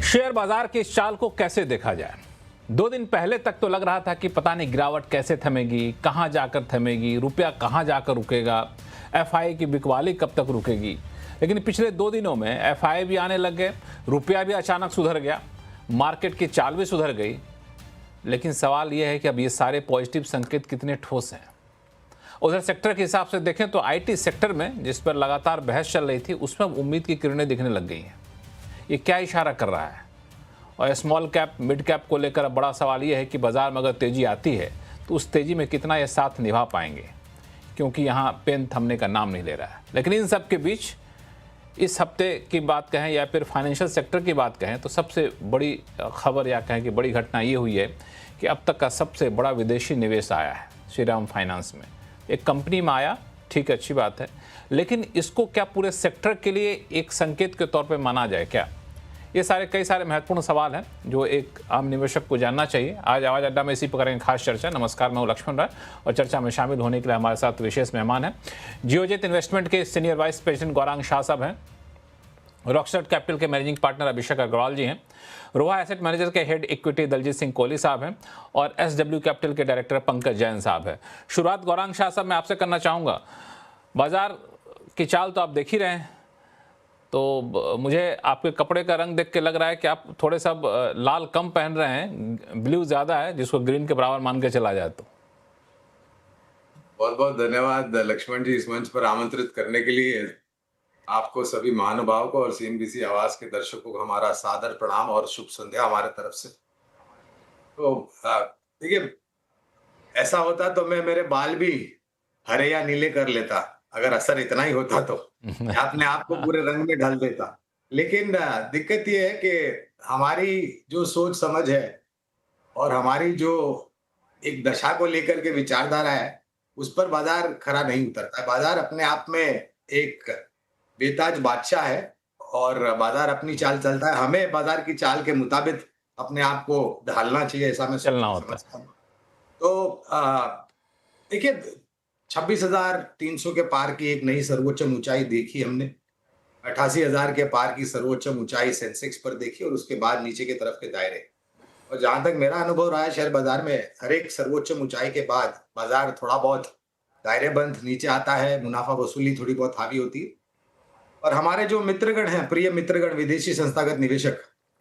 Share बाजार की इस चाल को कैसे देखा जाए? 2 दिन पहले तक तो लग रहा था कि पता नहीं गिरावट कैसे थमेगी, कहां जाकर थमेगी, रुपया कहां जाकर रुकेगा, एफआई की बिकवाली कब तक रुकेगी। लेकिन पिछले 2 दिनों में एफआई भी आने लग गए, रुपया भी अचानक सुधर गया, मार्केट की चाल भी सुधर गई। लेकिन सवाल यह है कि अब ये सारे पॉजिटिव संकेत कितने ठोस हैं। उधर सेक्टर के हिसाब से देखें तो आईटी सेक्टर में, जिस पर लगातार बहस चल रही थी, उसमें उम्मीद की किरणें दिखने लग गई हैं। ये क्या इशारा कर रहा है? और स्मॉल कैप मिड कैप को लेकर अब बड़ा सवाल यह है कि बाजार में अगर तेजी आती है तो उस तेजी में कितना ये साथ निभा पाएंगे, क्योंकि यहाँ पेन थमने का नाम नहीं ले रहा है। लेकिन इन सब के बीच इस हफ्ते की बात कहें या फिर फाइनेंशियल सेक्टर की बात कहें तो सबसे बड़ी खबर या कहें कि बड़ी घटना ये हुई है कि अब तक का सबसे बड़ा विदेशी निवेश आया है श्रीराम फाइनेंस में। एक कंपनी में आया, ठीक है, अच्छी बात है, लेकिन इसको क्या पूरे सेक्टर के लिए एक संकेत के तौर पे माना जाए क्या? ये कई सारे महत्वपूर्ण सवाल हैं जो एक आम निवेशक को जानना चाहिए। आज आवाज अड्डा में इसी पर करेंगे खास चर्चा। नमस्कार, मैं हूं लक्ष्मण राय और चर्चा में शामिल होने के लिए हमारे साथ विशेष मेहमान हैं। जियोजेट इन्वेस्टमेंट के senior vice president Gaurang Shah साहब हैं, रॉकस्टार कैपिटल के मैनेजिंग पार्टनर अभिषेक अग्रवाल जी हैं, रोहा एसेट मैनेजर के हेड इक्विटी दलजीत सिंह कोहली साहब हैं और एसडब्ल्यू कैपिटल के डायरेक्टर पंकज जैन साहब हैं। शुरुआत गौरांग शाह साहब मैं आपसे करना चाहूँगा। बाजार की चाल तो आप देख ही रहे हैं, तो मुझे आपके कपड़े का रंग देख के लग रहा है कि आप थोड़े सब लाल कम पहन रहे हैं, ब्लू ज़्यादा है, जिसको ग्रीन के बराबर मान के चला जाए तो। बहुत बहुत धन्यवाद लक्ष्मण जी, इस मंच पर आमंत्रित करने के लिए। आपको सभी महानुभाव को और सीएनबीसी आवाज के दर्शकों को हमारा सादर प्रणाम और शुभ संध्या हमारे तरफ से। तो देखिए, ऐसा होता तो मैं मेरे बाल भी हरे या नीले कर लेता, अगर असर इतना ही होता तो अपने आप को पूरे रंग में ढाल देता। लेकिन दिक्कत ये है कि हमारी जो सोच समझ है और हमारी जो एक दशा को लेकर के विचारधारा है, उस पर बाजार खरा नहीं उतरता। बाजार अपने आप में एक बेताज बादशाह है और बाजार अपनी चाल चलता है। हमें बाजार की चाल के मुताबिक अपने आप को ढालना चाहिए, ऐसा मैं चलना होता है। समझता हूँ। तो देखिए, 26,300 के पार की एक नई सर्वोच्च ऊंचाई देखी हमने, 88,000 के पार की सर्वोच्च ऊंचाई सेंसेक्स पर देखी और उसके बाद नीचे की तरफ के दायरे। और जहां तक मेरा अनुभव रहा है शेयर बाजार में, हर एक सर्वोच्च ऊंचाई के बाद बाजार थोड़ा बहुत दायरे बंद नीचे आता है, मुनाफा वसूली थोड़ी बहुत हावी होती है। और हमारे जो मित्रगण हैं, प्रिय मित्रगण विदेशी संस्थागत निवेशक,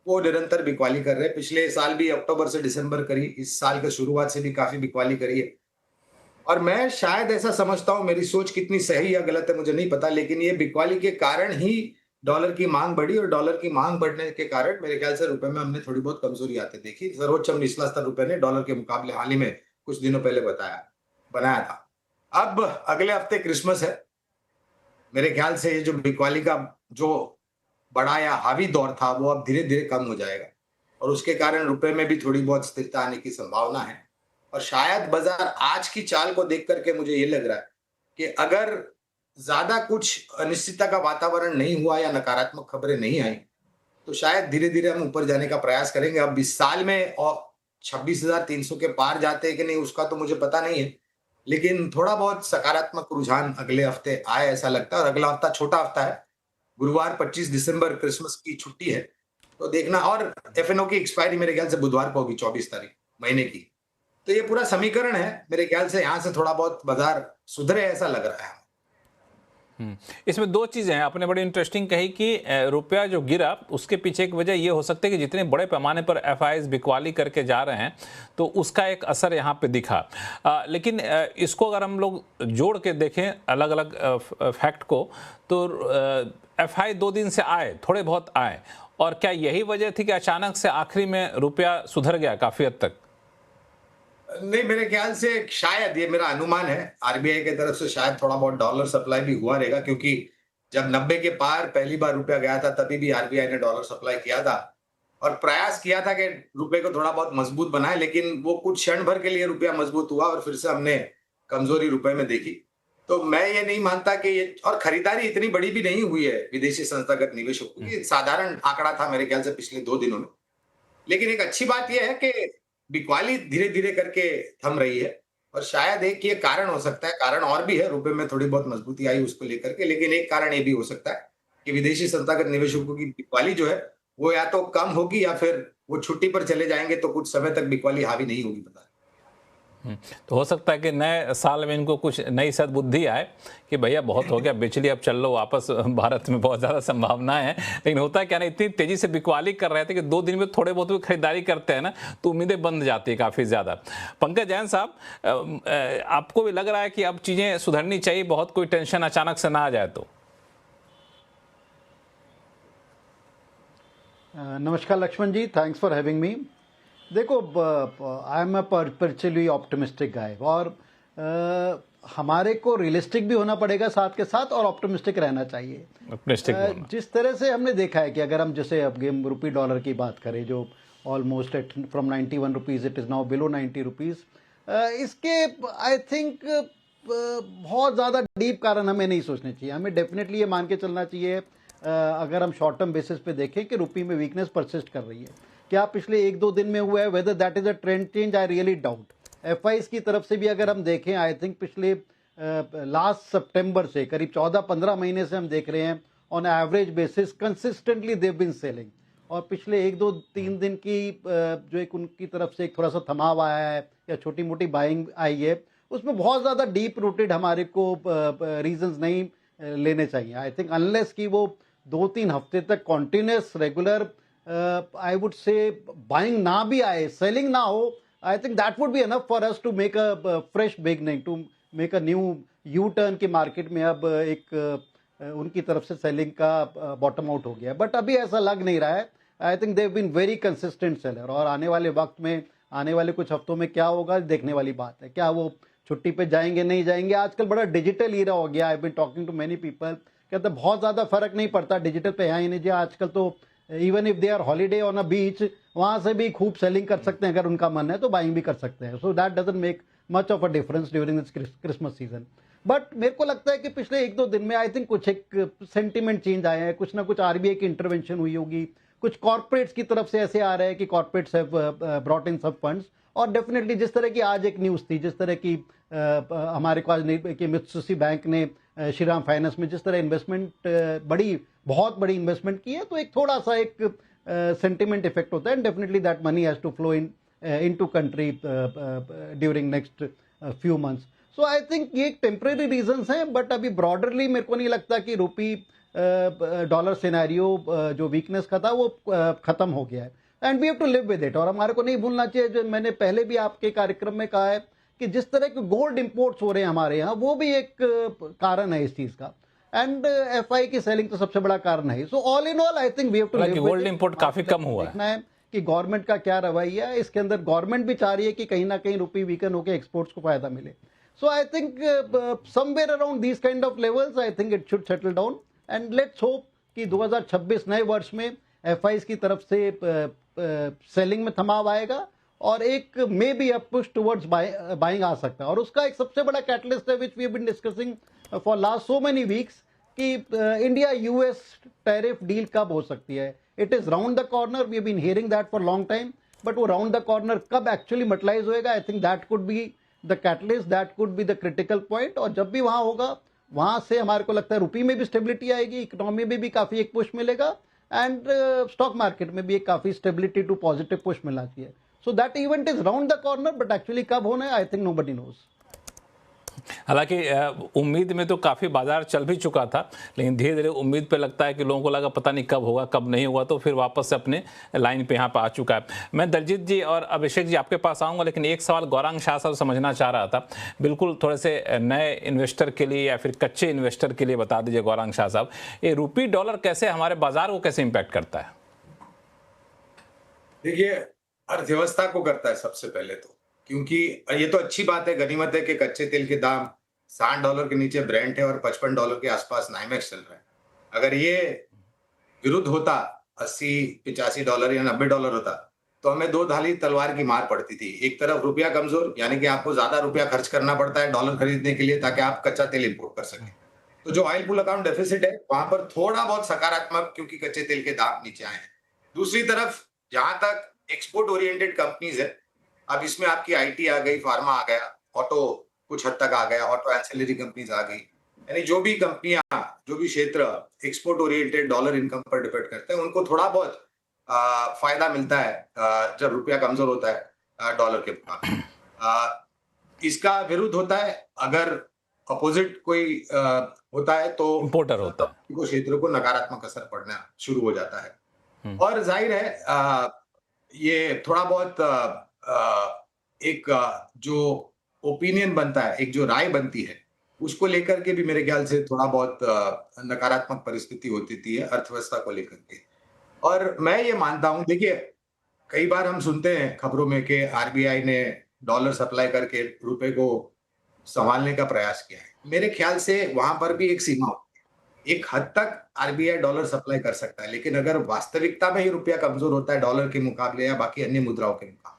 वो निरंतर बिकवाली कर रहे हैं। पिछले साल भी अक्टूबर से दिसंबर करी, इस साल के शुरुआत से भी काफी बिकवाली करी है। और मैं शायद ऐसा समझता हूं, मेरी सोच कितनी सही या गलत है मुझे नहीं पता, लेकिन ये बिकवाली के कारण ही डॉलर की मांग बढ़ी और डॉलर की मांग बढ़ने के कारण मेरे ख्याल से रुपए में हमने थोड़ी बहुत कमजोरी आते देखी। सर्वोच्च निचला स्तर रुपए ने डॉलर के मुकाबले हाल ही में कुछ दिनों पहले बनाया था। अब अगले हफ्ते क्रिसमस है। मेरे ख्याल से ये जो बिकवाली का जो बड़ा या हावी दौर था वो अब धीरे धीरे कम हो जाएगा और उसके कारण रुपए में भी थोड़ी बहुत स्थिरता आने की संभावना है। और शायद बाजार आज की चाल को देख करके मुझे ये लग रहा है कि अगर ज्यादा कुछ अनिश्चितता का वातावरण नहीं हुआ या नकारात्मक खबरें नहीं आई तो शायद धीरे धीरे हम ऊपर जाने का प्रयास करेंगे। अब इस साल में और 26,300 के पार जाते हैं कि नहीं उसका तो मुझे पता नहीं है, लेकिन थोड़ा बहुत सकारात्मक रुझान अगले हफ्ते आए ऐसा लगता है। और अगला हफ्ता छोटा हफ्ता है, गुरुवार 25 दिसंबर क्रिसमस की छुट्टी है, तो देखना। और एफएनओ की एक्सपायरी मेरे ख्याल से बुधवार को होगी, 24 तारीख महीने की। तो ये पूरा समीकरण है, मेरे ख्याल से यहाँ से थोड़ा बहुत बाजार सुधरे ऐसा लग रहा है। इसमें 2 चीज़ें हैं, आपने बड़ी इंटरेस्टिंग कही कि रुपया जो गिरा उसके पीछे एक वजह ये हो सकती है कि जितने बड़े पैमाने पर एफआईज बिकवाली करके जा रहे हैं तो उसका एक असर यहाँ पे दिखा। लेकिन इसको अगर हम लोग जोड़ के देखें अलग अलग फैक्ट को, तो एफआई 2 दिन से आए, थोड़े बहुत आए, और क्या यही वजह थी कि अचानक से आखिरी में रुपया सुधर गया काफ़ी हद तक? नहीं, मेरे ख्याल से शायद, ये मेरा अनुमान है, आरबीआई की तरफ से शायद थोड़ा बहुत डॉलर सप्लाई भी हुआ रहेगा, क्योंकि जब 90 के पार पहली बार रुपया गया था तभी भी आरबीआई ने डॉलर सप्लाई किया था और प्रयास किया था कि रुपए को थोड़ा बहुत मजबूत बनाए, लेकिन वो कुछ क्षण भर के लिए रुपया मजबूत हुआ और फिर से हमने कमजोरी रुपए में देखी। तो मैं ये नहीं मानता कि ये, और खरीदारी इतनी बड़ी भी नहीं हुई है विदेशी संस्थागत निवेशकों की, साधारण आंकड़ा था मेरे ख्याल से पिछले 2 दिनों में। लेकिन एक अच्छी बात यह है कि बिकवाली धीरे धीरे करके थम रही है और शायद एक ये कारण हो सकता है, कारण और भी है, रुपए में थोड़ी बहुत मजबूती आई उसको लेकर के, लेकिन एक कारण ये भी हो सकता है कि विदेशी संस्थागत निवेशकों की बिकवाली जो है वो या तो कम होगी या फिर वो छुट्टी पर चले जाएंगे, तो कुछ समय तक बिकवाली हावी नहीं होगी, पता नहीं। तो हो सकता है कि नए साल में इनको कुछ नई सद्बुद्धि आए कि भैया बहुत हो गया, बिचली अब चल लो वापस, भारत में बहुत ज़्यादा संभावनाएं हैं। लेकिन होता है क्या ना, इतनी तेज़ी से बिकवाली कर रहे थे कि 2 दिन में थोड़े बहुत भी खरीदारी करते हैं ना, तो उम्मीदें बंद जाती है काफ़ी ज़्यादा। पंकज जैन साहब, आपको भी लग रहा है कि अब चीज़ें सुधरनी चाहिए, बहुत कोई टेंशन अचानक से ना आ जाए तो? नमस्कार Laxman ji, thanks for having me. देखो, I am a perpetually optimistic guy, और हमारे को रियलिस्टिक भी होना पड़ेगा साथ के साथ, और ऑप्टिमिस्टिक रहना चाहिए। जिस तरह से हमने देखा है कि अगर हम जैसे अब गेम रुपी डॉलर की बात करें, जो almost at from 91 rupees it is now below 90 rupees, इसके आई थिंक बहुत ज़्यादा डीप कारण हमें नहीं सोचने चाहिए। हमें डेफिनेटली ये मान के चलना चाहिए, अगर हम शॉर्ट टर्म बेसिस पे देखें कि रुपी में वीकनेस परसिस्ट कर रही है। क्या पिछले 1-2 दिन में हुआ है, whether that is a trend change, I really doubt. FIIs की तरफ से भी अगर हम देखें, आई थिंक पिछले लास्ट सितंबर से करीब 14-15 महीने से हम देख रहे हैं, on average basis consistently they've been selling. और पिछले 1-2-3 दिन की जो एक उनकी तरफ से एक थोड़ा सा थमाव आया है या छोटी मोटी बाइंग आई है, उसमें बहुत ज़्यादा डीप रूटेड हमारे को रीजंस नहीं लेने चाहिए। आई थिंक अनलेस कि वो 2-3 हफ्ते तक continuous regular I would say buying ना भी आए, सेलिंग ना हो, I think that would be enough for us to make a fresh beginning, to make a new U turn की मार्केट में अब एक उनकी तरफ से सेलिंग का बॉटम आउट हो गया। बट अभी ऐसा लग नहीं रहा है। I think they've been very consistent seller, और आने वाले वक्त में, आने वाले कुछ हफ्तों में क्या होगा देखने वाली बात है। क्या वो छुट्टी पे जाएंगे, नहीं जाएंगे? आजकल बड़ा डिजिटल ईरा हो गया। I been talking to many people, कहते बहुत ज़्यादा फर्क नहीं पड़ता डिजिटल पे है ही नहीं जी। आजकल तो even if they are holiday on a beach, वहाँ से भी खूब सेलिंग कर सकते हैं, अगर उनका मन है तो बाइंग भी कर सकते हैं। So that doesn't make much of a difference during this Christmas season. But मेरे को लगता है कि पिछले 1-2 दिन में आई थिंक कुछ एक सेंटिमेंट चेंज आया है, कुछ ना कुछ आरबीआई की इंटरवेंशन हुई होगी, कुछ कॉर्पोरेट्स की तरफ से ऐसे आ रहा है कि corporates have brought in some funds. और डेफिनेटली जिस तरह की आज एक न्यूज़ थी, जिस तरह की हमारे को आज कि मित्सुबिशी बैंक ने श्रीराम फाइनेंस में जिस तरह इन्वेस्टमेंट बहुत बड़ी इन्वेस्टमेंट की है, तो एक थोड़ा सा एक सेंटिमेंट इफेक्ट होता है। Definitely that money has to flow into country during next few months. So I think ये एक टेम्परेरी रीजंस हैं, बट अभी ब्रॉडरली मेरे को नहीं लगता कि रुपी डॉलर सिनेरियो जो वीकनेस का था वो खत्म हो गया है, and we have to live with it. और हमारे को नहीं भूलना चाहिए, जो मैंने पहले भी आपके कार्यक्रम में कहा है, कि जिस तरह के गोल्ड इंपोर्ट्स हो रहे हैं हमारे यहाँ, वो भी एक कारण है इस चीज का। एंड एफआई की सेलिंग तो सबसे बड़ा कारण है। So all in all I think we have to live with it. Gold import काफी कम हुआ है। देखना है कि गवर्नमेंट का क्या रवैया है इसके अंदर। गवर्नमेंट भी चाह रही है कि कहीं ना कहीं रुपी वीकन होकर एक्सपोर्ट्स को फायदा मिले। So I think somewhere around these kind of levels I think it should settle down, and let's hope कि 2026 नए वर्ष में एफआईज की तरफ से सेलिंग में थमाव आएगा, और एक may be a push towards buying आ सकता है। और उसका एक सबसे बड़ा कैटलिस्ट है which we have been discussing for last so many weeks, कि इंडिया यूएस टैरिफ डील कब हो सकती है। It is round the corner, we have been hearing that for long time, but वो राउंड द कॉर्नर कब actually materialise होएगा, I think that could be the catalyst, that could be the critical point. और जब भी वहां होगा, वहां से हमारे को लगता है रुपी में भी स्टेबिलिटी आएगी, इकोनॉमी में भी काफी एक पुश मिलेगा, एंड स्टॉक मार्केट में भी एक काफी स्टेबिलिटी टू पॉजिटिव पुश मिलना चाहिए। So that event is round the corner, but actually कब होना है आई थिंक नोबडी नोज। हालांकि उम्मीद में तो काफ़ी बाजार चल भी चुका था, लेकिन धीरे धीरे उम्मीद पे लगता है कि लोगों को लगा पता नहीं कब होगा कब नहीं होगा, तो फिर वापस से अपने लाइन पे यहाँ पे आ चुका है। मैं दलजीत जी और अभिषेक जी आपके पास आऊँगा, लेकिन एक सवाल गौरांग शाह साहब समझना चाह रहा था, बिल्कुल थोड़े से नए इन्वेस्टर के लिए या फिर कच्चे इन्वेस्टर के लिए बता दीजिए गौरांग शाह साहब, ये रुपी डॉलर कैसे हमारे बाजार को कैसे इम्पैक्ट करता है? देखिए, अर्थव्यवस्था को करता है सबसे पहले तो, क्योंकि ये तो अच्छी बात है, गनीमत है कि कच्चे तेल के दाम $60 के नीचे ब्रेंट है और $55 के आसपास नाइमेक्स चल रहा है। अगर ये विरुद्ध होता, $80-85 या $90 होता, तो हमें दो धारी तलवार की मार पड़ती थी। एक तरफ रुपया कमजोर, यानी कि आपको ज्यादा रुपया खर्च करना पड़ता है डॉलर खरीदने के लिए ताकि आप कच्चा तेल इंपोर्ट कर सकें। तो जो ऑयल पुल अकाउंट डेफिसिट है, वहां पर थोड़ा बहुत सकारात्मक, क्योंकि कच्चे तेल के दाम नीचे आए हैं। दूसरी तरफ जहां तक एक्सपोर्ट ओरिएंटेड कंपनीज है, अब इसमें आपकी आईटी आ गई, फार्मा आ गया, ऑटो कुछ हद तक आ गया, ऑटो एंसिलरी कंपनीज आ गई, यानी जो भी कंपनियां, जो भी क्षेत्र एक्सपोर्ट ओरिएंटेड डॉलर इनकम पर डिपेंड करते हैं, उनको थोड़ा बहुत फायदा मिलता है जब रुपया कमजोर होता है डॉलर के मुकाबले। इसका विरुद्ध होता है अगर अपोजिट कोई होता है तो इंपोर्टर होता है। को क्षेत्रों को नकारात्मक असर पड़ना शुरू हो जाता है। और जाहिर है ये थोड़ा बहुत एक जो ओपिनियन बनता है, एक जो राय बनती है, उसको लेकर के भी मेरे ख्याल से थोड़ा बहुत नकारात्मक परिस्थिति होती है अर्थव्यवस्था को लेकर के। और मैं ये मानता हूं, देखिए कई बार हम सुनते हैं खबरों में कि आरबीआई ने डॉलर सप्लाई करके रुपए को संभालने का प्रयास किया है। मेरे ख्याल से वहां पर भी एक सीमा होती है। एक हद तक आरबीआई डॉलर सप्लाई कर सकता है, लेकिन अगर वास्तविकता में ही रुपया कमजोर होता है डॉलर के मुकाबले या बाकी अन्य मुद्राओं के मुकाबले,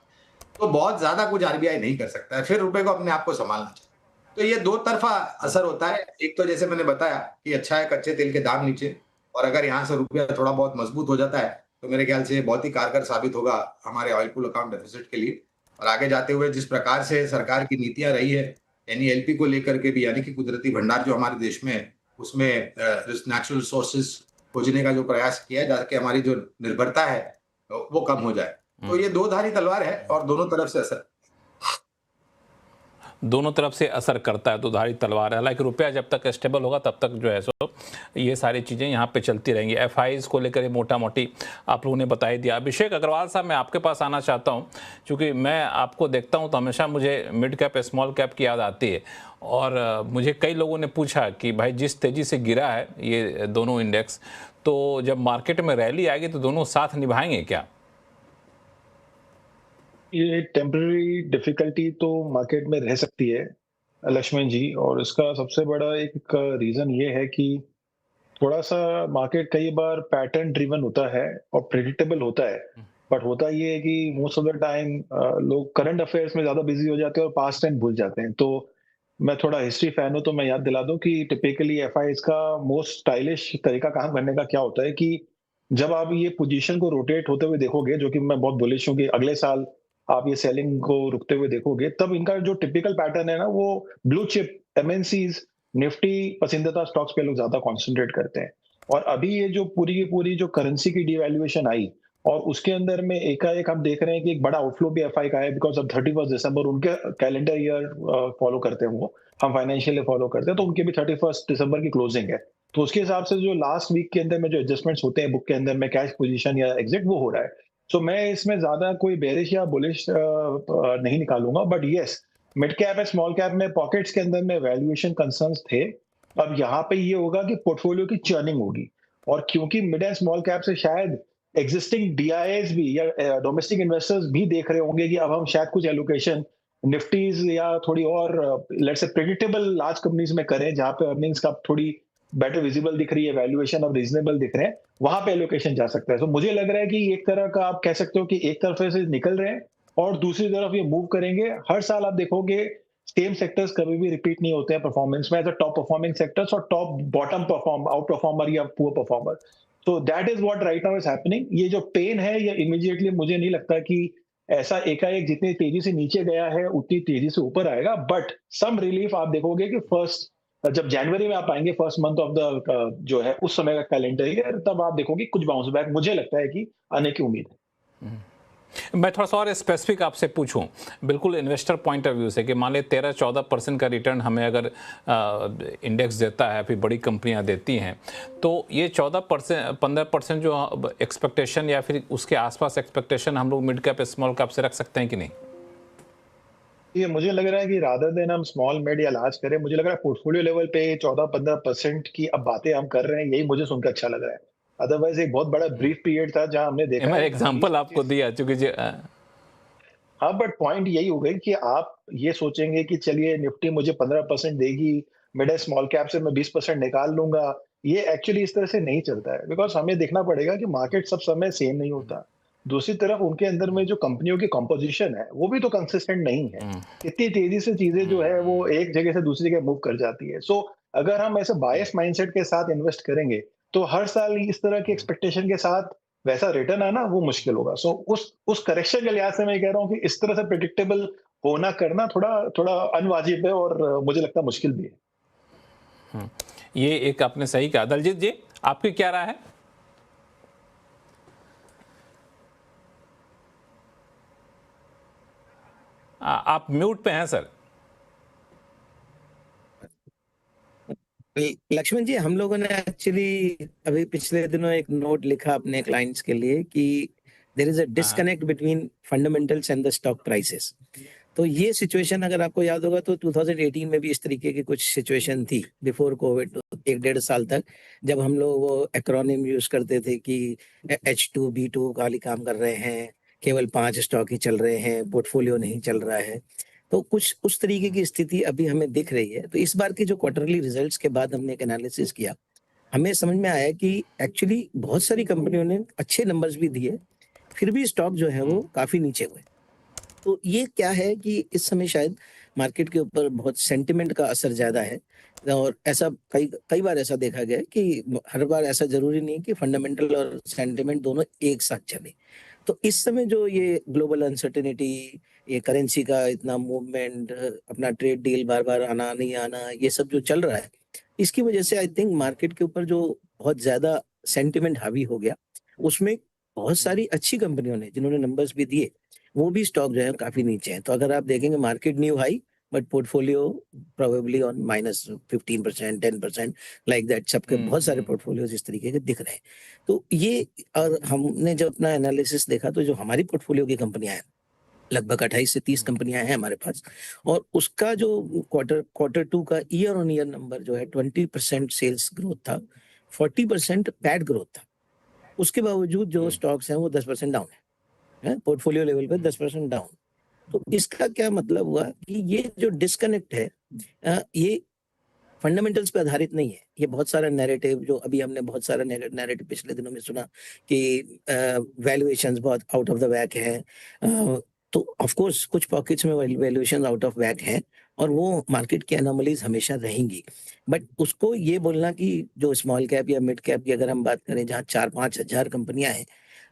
तो बहुत ज्यादा कुछ आरबीआई नहीं कर सकता है, फिर रुपए को अपने आप को संभालना चाहिए। तो ये दो तरफा असर होता है। एक तो जैसे मैंने बताया कि अच्छा है कच्चे तेल के दाम नीचे, और अगर यहाँ से रुपया थोड़ा बहुत मजबूत हो जाता है तो मेरे ख्याल से बहुत ही कारगर साबित होगा हमारे ऑयल पूल अकाउंट डेफिसिट के लिए। और आगे जाते हुए जिस प्रकार से सरकार की नीतियां रही है एनईएलपी को लेकर के भी, यानी कि कुदरती भंडार जो हमारे देश में है उसमें नेचुरल रिसोर्सेज खोजने का जो प्रयास किया है जाके हमारी जो निर्भरता है वो कम हो जाए। तो ये दो धारी तलवार है और दोनों तरफ से असर करता है, दोधारी तलवार है। हालांकि रुपया जब तक स्टेबल होगा तब तक जो है सो ये सारी चीज़ें यहाँ पे चलती रहेंगी। एफआईज को लेकर ये मोटा मोटी आप लोगों ने बता ही दिया। अभिषेक अग्रवाल साहब, मैं आपके पास आना चाहता हूँ, क्योंकि मैं आपको देखता हूँ तो हमेशा मुझे मिड कैप स्मॉल कैप की याद आती है। और मुझे कई लोगों ने पूछा कि भाई जिस तेज़ी से गिरा है ये दोनों इंडेक्स, तो जब मार्केट में रैली आएगी तो दोनों साथ निभाएंगे क्या? ये टेम्पररी डिफिकल्टी तो मार्केट में रह सकती है लक्ष्मण जी, और इसका सबसे बड़ा एक रीजन ये है कि थोड़ा सा मार्केट कई बार पैटर्न ड्रिवन होता है और प्रेडिक्टेबल होता है, बट होता ये है कि मोस्ट ऑफ द टाइम लोग करंट अफेयर्स में ज्यादा बिजी हो जाते हैं और पास्ट टाइम भूल जाते हैं। तो मैं थोड़ा हिस्ट्री फैन हूं तो मैं याद दिला दूं कि टिपिकली एफआईएस का मोस्ट स्टाइलिश तरीका काम करने का क्या होता है कि जब आप ये पोजीशन को रोटेट होते हुए देखोगे, जो कि मैं बहुत बुलिश हूं कि अगले साल आप ये सेलिंग को रुकते हुए देखोगे, तब इनका जो टिपिकल पैटर्न है ना, वो ब्लू चिप एमएनसीज निफ्टी पसंदीदा स्टॉक्स पे लोग ज्यादा कॉन्सेंट्रेट करते हैं। और अभी ये जो पूरी की पूरी जो करेंसी की डिवैल्यूएशन आई और उसके अंदर में एकाएक हम देख रहे हैं कि एक बड़ा आउटफ्लो भी एफआई का है, बिकॉज अब 31 दिसंबर उनके कैलेंडर ईयर फॉलो करते हैं, वो हम फाइनेंशियल फॉलो करते हैं, तो उनके भी 31 दिसंबर की क्लोजिंग है। तो उसके हिसाब से जो लास्ट वीक के अंदर में जो एडजस्टमेंट्स होते हैं बुक के अंदर में कैश पोजीशन या एग्जिट, वो हो रहा है। तो मैं इसमें ज्यादा कोई बेरिश या बुलिश नहीं निकालूंगा, बट यस, मिड कैप या स्मॉल कैप में पॉकेट्स के अंदर में वैल्यूएशन कंसर्न्स थे। अब यहाँ पे ये होगा कि पोर्टफोलियो की चर्निंग होगी, और क्योंकि मिड एंड स्मॉल कैप से शायद एग्जिस्टिंग डीआईएस भी या डोमेस्टिक इन्वेस्टर्स भी देख रहे होंगे कि अब हम शायद कुछ एलोकेशन निफ्टीज या थोड़ी और let's say predictable large companies में करें, जहां पे अर्निंग्स का थोड़ी बेटर विजिबल दिख रही है, वैल्यूएशन अब रीजनेबल दिख रहे हैं, वहां पे एलोकेशन जा सकता है। तो मुझे लग रहा है कि एक तरह का आप कह सकते हो कि एक तरफ से निकल रहे हैं और दूसरी तरफ ये मूव करेंगे। हर साल आप देखोगे सेम सेक्टर्स कभी भी रिपीट नहीं होते हैं परफॉर्मेंस में, as a top performing sectors और टॉप बॉटम आउट परफॉर्मर या पुअर परफॉर्मर। तो that is what right now is happening. ये जो पेन है ये इमीडिएटली मुझे नहीं लगता कि ऐसा एकाएक जितनी तेजी से नीचे गया है उतनी तेजी से ऊपर आएगा, बट सम रिलीफ आप देखोगे कि जब जनवरी में आप आएंगे, फर्स्ट मंथ ऑफ द जो है उस समय का कैलेंडर ईयर, तब आप देखोगे कुछ बाउंस बैक मुझे लगता है कि आने की उम्मीद है। मैं थोड़ा सा और स्पेसिफिक आपसे पूछूं, बिल्कुल इन्वेस्टर पॉइंट ऑफ व्यू से, कि मान लें 13-14% का रिटर्न हमें अगर इंडेक्स देता है, फिर बड़ी कंपनियां देती हैं, तो ये 14-15% जो एक्सपेक्टेशन या फिर उसके आसपास एक्सपेक्टेशन हम लोग मिड कैप स्मॉल कैप से रख सकते हैं कि नहीं? ये मुझे लग रहा है कि रादर देन हम स्मॉल मिड या लार्ज करें, मुझे लग रहा है पोर्टफोलियो लेवल पे 14-15% की अब बातें हम कर रहे हैं, यही मुझे सुनकर अच्छा लग रहा है। अदरवाइज एक बहुत बड़ा ब्रीफ पीरियड था जहां हमने देखा, मैं एग्जांपल आपको दिया क्योंकि हाँ, बट पॉइंट यही हो गई कि आप ये सोचेंगे कि चलिए निफ्टी मुझे 15% देगी, मिड स्मॉल कैप से मैं 20% निकाल लूंगा। ये एक्चुअली इस तरह से नहीं चलता है, बिकॉज हमें देखना पड़ेगा कि मार्केट सब समय सेम नहीं होता। दूसरी तरफ उनके अंदर में जो कंपनियों की कंपोजिशन है वो भी तो कंसिस्टेंट नहीं है। इतनी तेजी से चीजें जो है वो एक जगह से दूसरी जगह मूव कर जाती है। सो अगर हम ऐसे बायस माइंडसेट के साथ इन्वेस्ट करेंगे तो हर साल इस तरह की एक्सपेक्टेशन के साथ वैसा रिटर्न आना वो मुश्किल होगा। सो उस करेक्शन के लिहाज से मैं कह रहा हूँ कि इस तरह से प्रेडिक्टेबल होना करना थोड़ा अनवाजिब है और मुझे लगता है मुश्किल भी है। ये एक आपने सही कहा। दलजीत जी, आपकी क्या राय है? आप म्यूट पे हैं सर। लक्ष्मण जी, हम लोगों ने एक्चुअली अभी पिछले दिनों एक नोट लिखा अपने क्लाइंट्स के लिए कि there is a disconnect between fundamentals and the stock prices. तो ये सिचुएशन अगर आपको याद होगा तो 2018 में भी इस तरीके की कुछ सिचुएशन थी बिफोर कोविड, 1-1.5 साल तक, जब हम लोग वो एक्रोनिम यूज करते थे कि H2 B2 खाली काम कर रहे हैं, केवल 5 स्टॉक ही चल रहे हैं, पोर्टफोलियो नहीं चल रहा है। तो कुछ उस तरीके की स्थिति अभी हमें दिख रही है। तो इस बार के जो क्वार्टरली रिजल्ट्स के बाद हमने एक एनालिसिस किया, हमें समझ में आया कि एक्चुअली बहुत सारी कंपनियों ने अच्छे नंबर्स भी दिए, फिर भी स्टॉक जो है वो काफी नीचे हुए। तो ये क्या है कि इस समय शायद मार्केट के ऊपर बहुत सेंटिमेंट का असर ज्यादा है, और ऐसा कई कई बार ऐसा देखा गया है कि हर बार ऐसा जरूरी नहीं कि फंडामेंटल और सेंटिमेंट दोनों एक साथ चले। तो इस समय जो ये ग्लोबल अनसर्टेनिटी, ये करेंसी का इतना मूवमेंट, अपना ट्रेड डील बार बार आना नहीं आना, ये सब जो चल रहा है, इसकी वजह से आई थिंक मार्केट के ऊपर जो बहुत ज्यादा सेंटिमेंट हावी हो गया, उसमें बहुत सारी अच्छी कंपनियों ने जिन्होंने नंबर्स भी दिए, वो भी स्टॉक जो है काफी नीचे हैं। तो अगर आप देखेंगे market new high but portfolio probably on -15%, 10%, like that. सबके बहुत सारे पोर्टफोलियोज इस तरीके के दिख रहे हैं। तो ये, और हमने जब अपना एनालिसिस देखा तो जो हमारी पोर्टफोलियो की कंपनियां हैं, लगभग 28 से 30 कंपनियां हैं हमारे पास, और उसका जो क्वार्टर 2 का ईयर ऑन ईयर नंबर जो है 20% सेल्स ग्रोथ था, 40% पैट ग्रोथ था। उसके बावजूद जो स्टॉक्स हैं वो 10% डाउन है, पोर्टफोलियो लेवल पे 10% डाउन। तो इसका क्या मतलब हुआ कि ये जो डिस्कनेक्ट है, ये फंडामेंटल्स पे आधारित नहीं है। ये बहुत सारा नैरेटिव, जो अभी हमने बहुत सारा नैरेटिव पिछले दिनों में सुना कि वैल्यूएशंस बहुत आउट ऑफ द वैक हैं। तो ऑफ कोर्स कुछ पॉकेट्स में वैल्यूएशन आउट ऑफ वैक हैं, और वो मार्केट की एनोमलीज हमेशा रहेंगी। बट उसको ये बोलना कि जो स्मॉल कैप या मिड कैप की अगर हम बात करें, जहाँ 4-5 हजार कंपनियां हैं,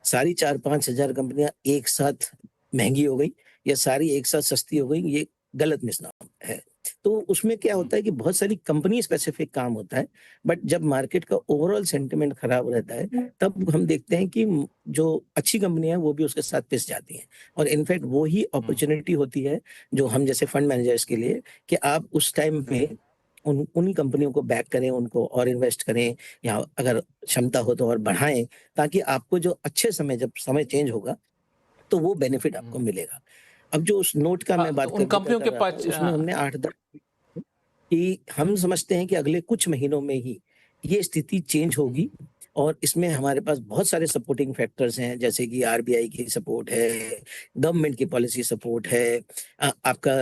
सारी 4-5 हजार कंपनियां एक साथ महंगी हो गई या सारी एक साथ सस्ती हो गई, ये गलत मिसनाम है। तो उसमें क्या होता है कि बहुत सारी कंपनी स्पेसिफिक काम होता है, बट जब मार्केट का ओवरऑल सेंटिमेंट खराब रहता है, तब हम देखते हैं कि जो अच्छी कंपनियां हैं वो भी उसके साथ पिस जाती हैं। और इनफैक्ट वो ही अपॉर्चुनिटी होती है जो हम जैसे फंड मैनेजर्स के लिए, कि आप उस टाइम पे उन कंपनियों को बैक करें, उनको और इन्वेस्ट करें, या अगर क्षमता हो तो और बढ़ाएं, ताकि आपको जो अच्छे समय, जब समय चेंज होगा, तो वो बेनिफिट आपको मिलेगा। अब जो उस नोट का मैं बात उन कंपनियों के पास उसमें हमने 8-10 कि हम समझते हैं कि अगले कुछ महीनों में ही ये स्थिति चेंज होगी, और इसमें हमारे पास बहुत सारे सपोर्टिंग फैक्टर्स हैं, जैसे कि आरबीआई की सपोर्ट है, गवर्नमेंट की पॉलिसी सपोर्ट है, आपका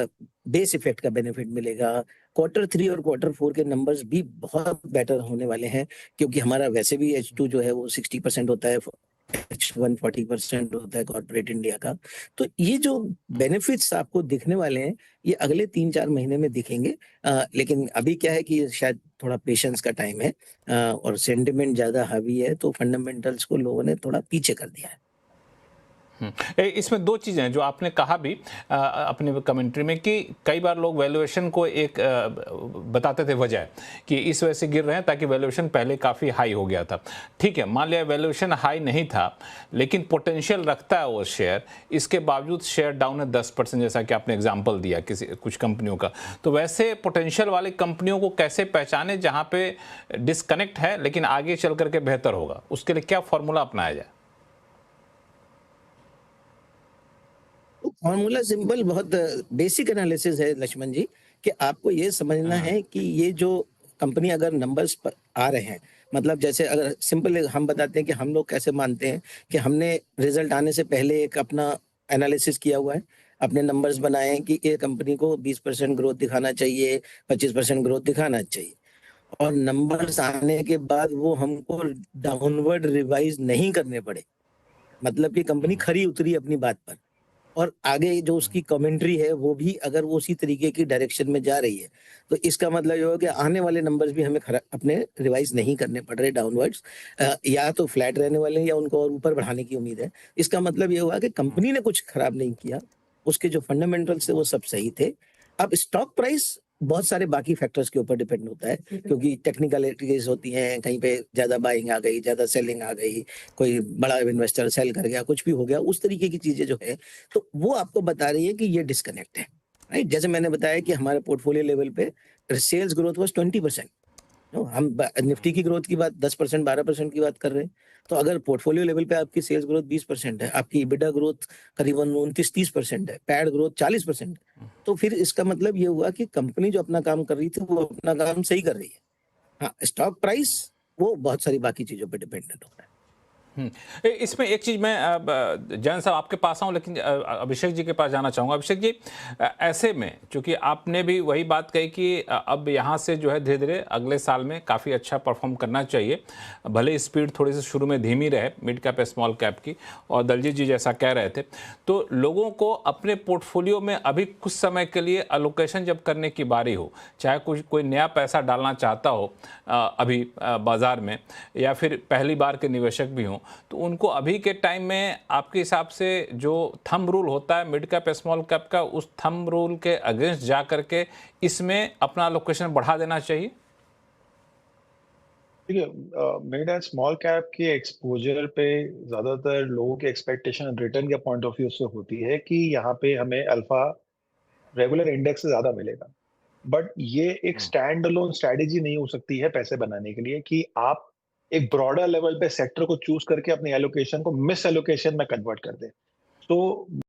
बेस इफेक्ट का बेनिफिट मिलेगा। क्वार्टर 3 और क्वार्टर 4 के नंबर्स भी बहुत बेटर होने वाले हैं, क्योंकि हमारा वैसे भी H2 जो है वो 60% होता है, H1 40% होता है कॉर्पोरेट इंडिया का। तो ये जो बेनिफिट्स आपको दिखने वाले हैं, ये अगले 3-4 महीने में दिखेंगे। लेकिन अभी क्या है कि शायद थोड़ा पेशेंस का टाइम है, और सेंटिमेंट ज्यादा हावी है, तो फंडामेंटल्स को लोगों ने थोड़ा पीछे कर दिया है। इसमें दो चीज़ें हैं जो आपने कहा भी अपने कमेंट्री में, कि कई बार लोग वैल्यूएशन को एक बताते थे वजह कि इस वजह से गिर रहे हैं, ताकि वैल्यूएशन पहले काफ़ी हाई हो गया था। ठीक है, मान लिया वैल्यूएशन हाई नहीं था, लेकिन पोटेंशियल रखता है वो शेयर, इसके बावजूद शेयर डाउन है 10%, जैसा कि आपने एग्जाम्पल दिया कुछ कंपनियों का। तो वैसे पोटेंशियल वाली कंपनियों को कैसे पहचाने जहाँ पे डिस्कनेक्ट है लेकिन आगे चल करके बेहतर होगा, उसके लिए क्या फॉर्मूला अपनाया जाए? फॉर्मूला सिंपल, बहुत बेसिक एनालिसिस है लक्ष्मण जी, कि आपको ये समझना है कि ये जो कंपनी अगर नंबर्स पर आ रहे हैं, मतलब जैसे अगर सिंपल हम बताते हैं कि हम लोग कैसे मानते हैं कि हमने रिजल्ट आने से पहले एक अपना एनालिसिस किया हुआ है, अपने नंबर्स बनाए हैं कि ये कंपनी को 20% ग्रोथ दिखाना चाहिए, 25% ग्रोथ दिखाना चाहिए, और नंबर्स आने के बाद वो हमको डाउनवर्ड रिवाइज नहीं करने पड़े, मतलब कि कंपनी खरी उतरी अपनी बात पर, और आगे जो उसकी कमेंट्री है वो भी अगर वो उसी तरीके की डायरेक्शन में जा रही है, तो इसका मतलब ये होगा कि आने वाले नंबर्स भी हमें अपने रिवाइज नहीं करने पड़ रहे डाउनवर्ड्स, या तो फ्लैट रहने वाले हैं या उनको और ऊपर बढ़ाने की उम्मीद है। इसका मतलब ये हुआ कि कंपनी ने कुछ खराब नहीं किया, उसके जो फंडामेंटल्स थे वो सब सही थे। अब स्टॉक प्राइस बहुत सारे बाकी फैक्टर्स के ऊपर डिपेंड होता है, क्योंकि टेक्निकलिटीज होती हैं, कहीं पे ज्यादा बाइंग आ गई, ज्यादा सेलिंग आ गई, कोई बड़ा इन्वेस्टर सेल कर गया, कुछ भी हो गया, उस तरीके की चीजें जो है, तो वो आपको बता रही है कि ये डिस्कनेक्ट है, राइट। जैसे मैंने बताया कि हमारे पोर्टफोलियो लेवल पे सेल्स ग्रोथ वाज 20%। हम निफ्टी की ग्रोथ की बात 10%, 12% की बात कर रहे हैं। तो अगर पोर्टफोलियो लेवल पे आपकी सेल्स ग्रोथ 20% है, आपकी इबिटा ग्रोथ करीबन 29-30% है, पैड ग्रोथ 40% है, तो फिर इसका मतलब ये हुआ कि कंपनी जो अपना काम कर रही थी वो अपना काम सही कर रही है। हाँ, स्टॉक प्राइस वो बहुत सारी बाकी चीजों पे डिपेंडेंट होता है। इसमें एक चीज़ मैं जैन साहब आपके पास आऊँ, लेकिन अभिषेक जी के पास जाना चाहूँगा। अभिषेक जी, ऐसे में चूंकि आपने भी वही बात कही कि अब यहाँ से जो है धीरे धीरे अगले साल में काफ़ी अच्छा परफॉर्म करना चाहिए, भले स्पीड थोड़ी सी शुरू में धीमी रहे मिड कैप स्मॉल कैप की, और दलजीत जी जैसा कह रहे थे, तो लोगों को अपने पोर्टफोलियो में अभी कुछ समय के लिए अलोकेशन जब करने की बारी हो, चाहे कोई नया पैसा डालना चाहता हो अभी बाज़ार में, या फिर पहली बार के निवेशक भी हों, तो उनको अभी के टाइम में आपके हिसाब से जो थंब रूल होता है मिड कैप स्मॉल कैप का, उस थंब रूल के अगेंस्ट जा करके इसमें अपना लोकेशन बढ़ा देना चाहिए? देखिए, मिड एंड स्मॉल कैप के एक्सपोजर पे ज्यादातर लोगों की एक्सपेक्टेशन रिटर्न के पॉइंट ऑफ व्यू से होती है कि यहाँ पे हमें अल्फा रेगुलर इंडेक्स से ज्यादा मिलेगा। बट ये एक स्टैंड अलोन स्ट्रैटेजी नहीं हो सकती है पैसे बनाने के लिए कि आप एक ब्रॉडर लेवल पे सेक्टर को चूज करके अपनी एलोकेशन को मिस एलोकेशन में कन्वर्ट कर दें। तो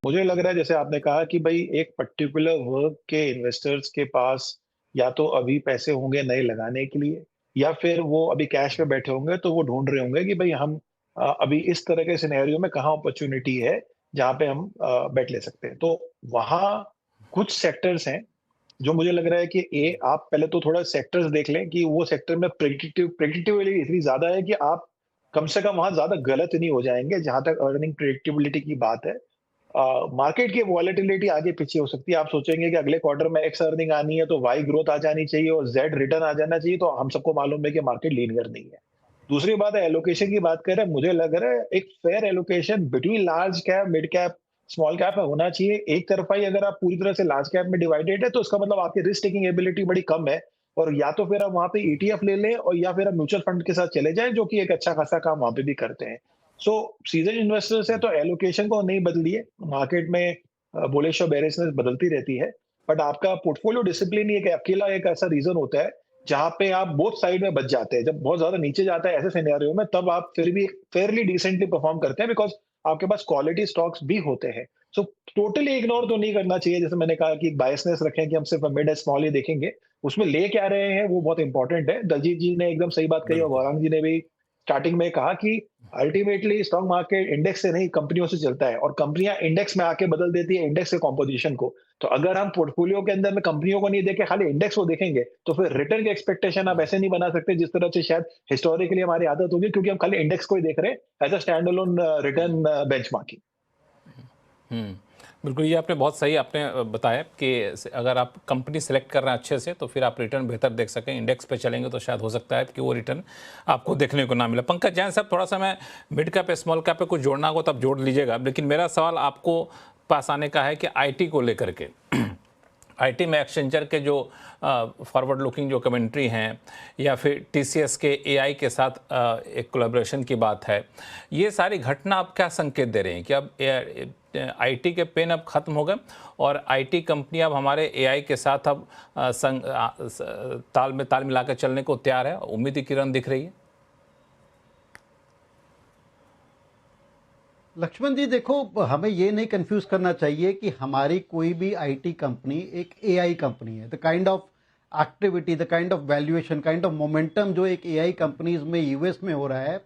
मुझे लग रहा है, जैसे आपने कहा कि भाई एक पर्टिकुलर वर्क के इन्वेस्टर्स के पास या तो अभी पैसे होंगे नए लगाने के लिए, या फिर वो अभी कैश पे बैठे होंगे, तो वो ढूंढ रहे होंगे कि भाई हम अभी इस तरह के सिनेरियो में कहाँ अपॉर्चुनिटी है जहाँ पे हम बेट ले सकते हैं। तो वहाँ कुछ सेक्टर्स हैं जो मुझे लग रहा है कि आप पहले तो थोड़ा सेक्टर्स देख लें कि वो सेक्टर में प्रेडिक्टिबिलिटी इतनी ज्यादा है कि आप कम से कम वहां ज्यादा गलत नहीं हो जाएंगे। जहां तक अर्निंग प्रेडिक्टिबिलिटी की बात है, मार्केट की वॉलेटिलिटी आगे पीछे हो सकती है। आप सोचेंगे कि अगले क्वार्टर में एक्स अर्निंग आनी है तो वाई ग्रोथ आ जानी चाहिए और जेड रिटर्न आ जाना चाहिए, तो हम सबको मालूम है कि मार्केट लीनियर नहीं है। दूसरी बात है एलोकेशन की बात करें, मुझे लग रहा है एक fair allocation between large cap, mid cap, small cap में होना चाहिए। एक तरफा ही अगर आप पूरी तरह से लार्ज कैप में डिवाइडेड है तो उसका मतलब आपकी रिस्क टेकिंग एबिलिटी बड़ी कम है, और या तो फिर आप वहां पे ईटीएफ ले लें और या फिर आप म्यूचुअल फंड के साथ चले जाएं जो कि एक अच्छा खासा काम वहां पे भी करते हैं। सो सीजन इन्वेस्टर्स है तो एलोकेशन को नहीं बदलिए, मार्केट में बुलिश और बेरिशनेस बदलती रहती है, बट आपका पोर्टफोलियो डिसिप्लिन ही एक अकेला एक ऐसा रीजन होता है जहां पे आप बोथ साइड में बच जाते हैं। जब बहुत ज्यादा नीचे जाता है ऐसे सिनेरियो में, तब आप फिर भी फेयरली डिसेंटली परफॉर्म करते हैं बिकॉज आपके पास क्वालिटी स्टॉक्स भी होते हैं। सो टोटली इग्नोर तो नहीं करना चाहिए। जैसे मैंने कहा कि एक बायसनेस रखें कि हम सिर्फ मिड एंड स्मॉल ही देखेंगे, उसमें ले क्या रहे हैं वो बहुत इंपॉर्टेंट है। दलजीत जी ने एकदम सही बात कही और गौरांग जी ने भी स्टार्टिंग में कहा कि अल्टीमेटली स्टॉक मार्केट इंडेक्स से नहीं कंपनियों से चलता है, और कंपनियां इंडेक्स में आके बदल देती है इंडेक्स के कॉम्पोजिशन को। तो अगर हम पोर्टफोलियो के अंदर में कंपनियों को नहीं देखे खाली इंडेक्स को देखेंगे तो फिर रिटर्न की एक्सपेक्टेशन आप ऐसे नहीं बना सकते जिस तरह से शायद हिस्टोरिकली हमारी आदत होगी, क्योंकि हम खाली इंडेक्स को ही देख रहे हैं as a stand alone return benchmarking. बिल्कुल, ये आपने बहुत सही आपने बताया कि अगर आप कंपनी सेलेक्ट कर रहे हैं अच्छे से तो फिर आप रिटर्न बेहतर देख सकें। इंडेक्स पे चलेंगे तो शायद हो सकता है कि वो रिटर्न आपको देखने को ना मिले। पंकज जैन साहब, थोड़ा सा मैं मिड कैप स्मॉल कैप पे कुछ जोड़ना हो तो आप जोड़ लीजिएगा, लेकिन मेरा सवाल आपको पास आने का है कि आईटी को लेकर के आईटी में एक्सचेंजर के जो फॉरवर्ड लुकिंग जो कमेंट्री हैं, या फिर टीसीएस के एआई के साथ एक कोलैबोरेशन की बात है, ये सारी घटना आप क्या संकेत दे रहे हैं कि अब आईटी के पेन अब ख़त्म हो गए और आईटी कंपनी अब हमारे एआई के साथ अब ताल मिलाकर चलने को तैयार है, उम्मीद की किरण दिख रही है? लक्ष्मण जी देखो, हमें ये नहीं कंफ्यूज करना चाहिए कि हमारी कोई भी आईटी कंपनी एक एआई कंपनी है। The kind of activity, the kind of valuation, kind of momentum जो एक एआई कंपनीज में यूएस में हो रहा है,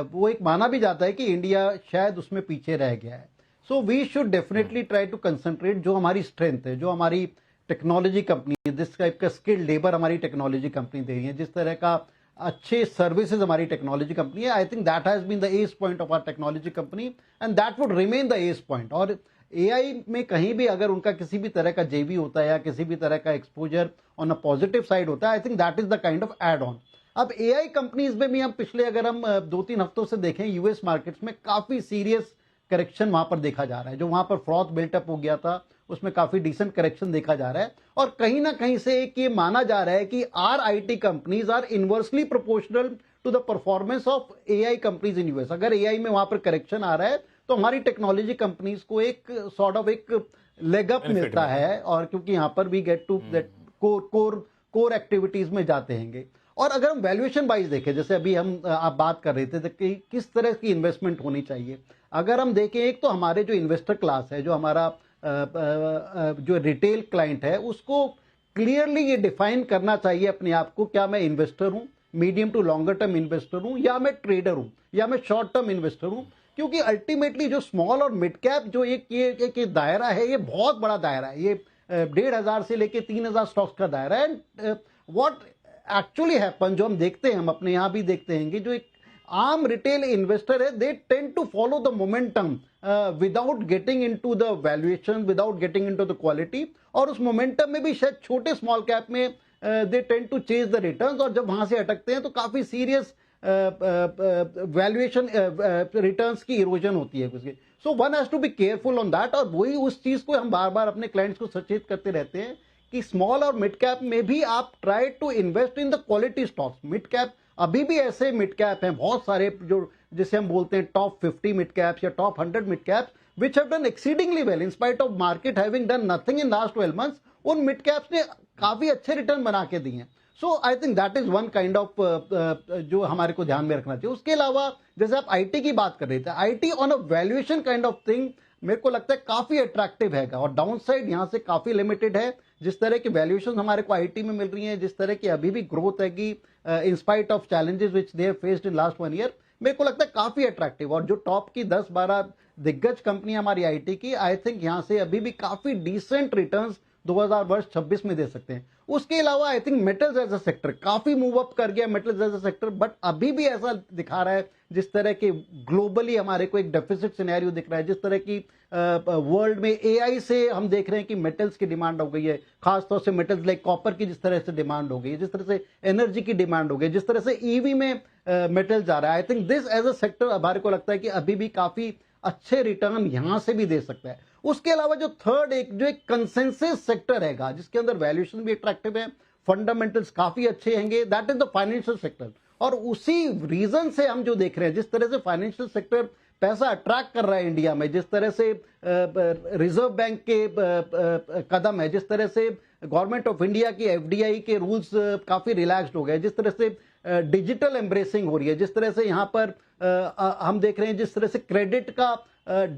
वो एक माना भी जाता है कि इंडिया शायद उसमें पीछे रह गया है। So we should definitely try to concentrate जो हमारी स्ट्रेंथ है, जो हमारी टेक्नोलॉजी कंपनी है, जिस टाइप का स्किल्ड लेबर हमारी टेक्नोलॉजी कंपनी दे रही है, जिस तरह का अच्छे सर्विसेज हमारी टेक्नोलॉजी कंपनी है। I think that has been the edge point of our technology company and that would remain the edge point. और एआई में कहीं भी अगर उनका किसी भी तरह का जेवी होता है या किसी भी तरह का exposure on a positive side होता है, I think that is the kind of add on. अब एआई कंपनीज में भी हम पिछले अगर हम 2-3 हफ्तों से देखें यूएस मार्केट्स में काफी सीरियस करेक्शन वहां पर देखा जा रहा है। जो वहां पर फ्रॉथ बिल्टअप हो गया था उसमें काफी डिसेंट करेक्शन देखा जा रहा है, और कहीं ना कहीं से एक ये माना जा रहा है कि our IT companies are inversely proportional to the performance of AI companies in US. अगर एआई में वहां पर करेक्शन आ रहा है तो हमारी टेक्नोलॉजी कंपनीज को एक सॉर्ट ऑफ एक लेग अप मिलता है, और क्योंकि यहां पर we get to that core activities में जाते हैं। और अगर हम वैल्यूएशन वाइज देखें, जैसे अभी हम आप बात कर रहे थे कि किस तरह की इन्वेस्टमेंट होनी चाहिए, अगर हम देखें एक तो हमारे जो इन्वेस्टर क्लास है, जो हमारा जो रिटेल क्लाइंट है, उसको क्लियरली ये डिफाइन करना चाहिए अपने आप को, क्या मैं इन्वेस्टर हूं, medium to longer term investor हूं, या मैं ट्रेडर हूं, या मैं शॉर्ट टर्म इन्वेस्टर हूं। क्योंकि अल्टीमेटली जो स्मॉल और मिड कैप जो एक दायरा है, ये बहुत बड़ा दायरा है। ये 1,500 से लेके 3,000 स्टॉक्स का दायरा है। व्हाट एक्चुअली हैपन, जो हम देखते हैं, हम अपने यहां भी देखते हैं कि जो एक आम रिटेल इन्वेस्टर है, they tend to follow the momentum without getting into the valuation, without getting into the quality, और उस मोमेंटम में भी शायद छोटे स्मॉल कैप में they tend to chase the returns, और जब वहां से अटकते हैं तो काफी सीरियस वैल्यूएशन रिटर्न्स की इरोजन होती है उसकी। So one has to be careful on that, और वही उस चीज को हम बार बार अपने क्लाइंट्स को सचेत करते रहते हैं कि स्मॉल और मिड कैप में भी आप try to invest in the quality stocks. Mid cap, अभी भी ऐसे मिड कैप हैं बहुत सारे, जो जिसे हम बोलते हैं टॉप 50 मिड कैप्स या top 100 mid caps, which have done exceedingly well in spite of market having done nothing in last 12 months. उन मिड कैप्स ने काफी अच्छे रिटर्न बना के दिए हैं। So I think that is one kind of जो हमारे को ध्यान में रखना चाहिए। उसके अलावा जैसे आप आईटी की बात कर रहे थे, IT on a valuation kind of thing मेरे को लगता है काफी अट्रैक्टिव है, और डाउन साइड यहां से काफी लिमिटेड है। जिस तरह की वैल्यूएशन हमारे को आईटी में मिल रही है, जिस तरह की अभी भी ग्रोथ है कि इन spite of challenges which they have faced in last 1 year, मेरे को लगता है काफी अट्रैक्टिव। और जो टॉप की 10-12 दिग्गज कंपनियां हमारी आईटी की, आई थिंक यहां से अभी भी काफी डिसेंट रिटर्न्स 2026 में दे सकते हैं। उसके अलावा I think metals as a sector काफी मूव अप कर गया, metals as a sector, but अभी भी ऐसा दिखा रहा है जिस तरह के ग्लोबली हमारे को एक डेफिसिट सिनेरियो दिख रहा है, जिस तरह की वर्ल्ड में एआई से हम देख रहे हैं कि मेटल्स की डिमांड हो गई है, खासतौर से मेटल्स लाइक कॉपर की जिस तरह से डिमांड हो गई है, जिस तरह से एनर्जी की डिमांड हो गई है, जिस तरह से ईवी में मेटल जा रहा है। I think this as a sector हमारे को लगता है कि अभी भी काफी अच्छे रिटर्न यहां से भी दे सकता है। उसके अलावा जो थर्ड एक कंसेंसस सेक्टर हैगा, जिसके अंदर वैल्यूएशन भी अट्रैक्टिव है, फंडामेंटल्स काफी अच्छे होंगे, that is the financial sector. और उसी रीजन से हम जो देख रहे हैं, जिस तरह से फाइनेंशियल सेक्टर पैसा अट्रैक्ट कर रहा है इंडिया में, जिस तरह से रिजर्व बैंक के कदम है, जिस तरह से गवर्नमेंट ऑफ इंडिया की एफडीआई के रूल्स काफी रिलैक्स्ड हो गए, जिस तरह से डिजिटल एम्ब्रेसिंग हो रही है, जिस तरह से यहाँ पर हम देख रहे हैं जिस तरह से क्रेडिट का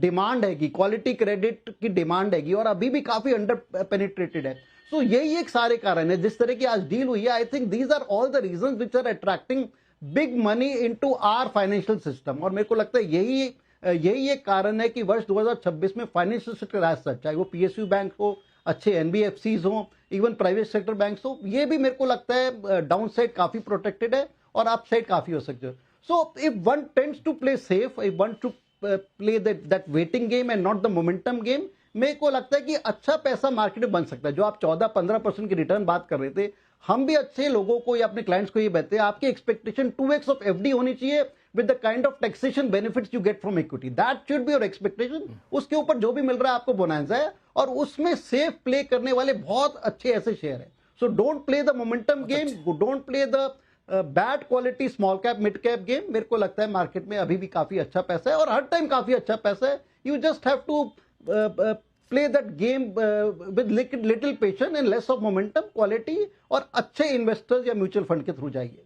डिमांड हैगी, क्वालिटी क्रेडिट की डिमांड हैगी, और अभी भी काफी अंडर पेनिट्रेटेड है। सो यही एक सारे कारण है जिस तरह की आज डील हुई है। I think these are all the reasons which are attracting big money into our financial system. और मेरे को लगता है यही एक कारण है कि वर्ष 2026 में फाइनेंशियल सेक्टर एज सच, चाहे वो पीएसयू बैंक हो, अच्छे एनबीएफसीज हो, इवन प्राइवेट सेक्टर बैंक्स हो, ये भी मेरे को लगता है डाउन साइड काफी प्रोटेक्टेड है और अप साइड काफी हो सकते हो। So if one tends to play safe, if one to play that waiting game and not the momentum game, मेरे को लगता है कि अच्छा पैसा मार्केट में बन सकता है। जो आप 14-15% की रिटर्न बात कर रहे थे, हम भी अच्छे लोगों को या अपने क्लाइंट्स को ये कहते हैं आपकी एक्सपेक्टेशन 2x ऑफ एफडी होनी चाहिए with the kind of taxation benefits you get from equity, that should be your expectation. उसके ऊपर जो भी मिल रहा है आपको बोनस है, और उसमें सेफ प्ले करने वाले बहुत अच्छे ऐसे शेयर है। So don't play the momentum game, don't play the bad quality small cap mid cap game. मेरे को लगता है मार्केट में अभी भी काफी अच्छा पैसा है, और हर टाइम काफी अच्छा पैसा है। You just have to play that game with little patience and less of momentum, quality, और अच्छे इन्वेस्टर्स या म्यूचुअल फंड के थ्रू जाइए।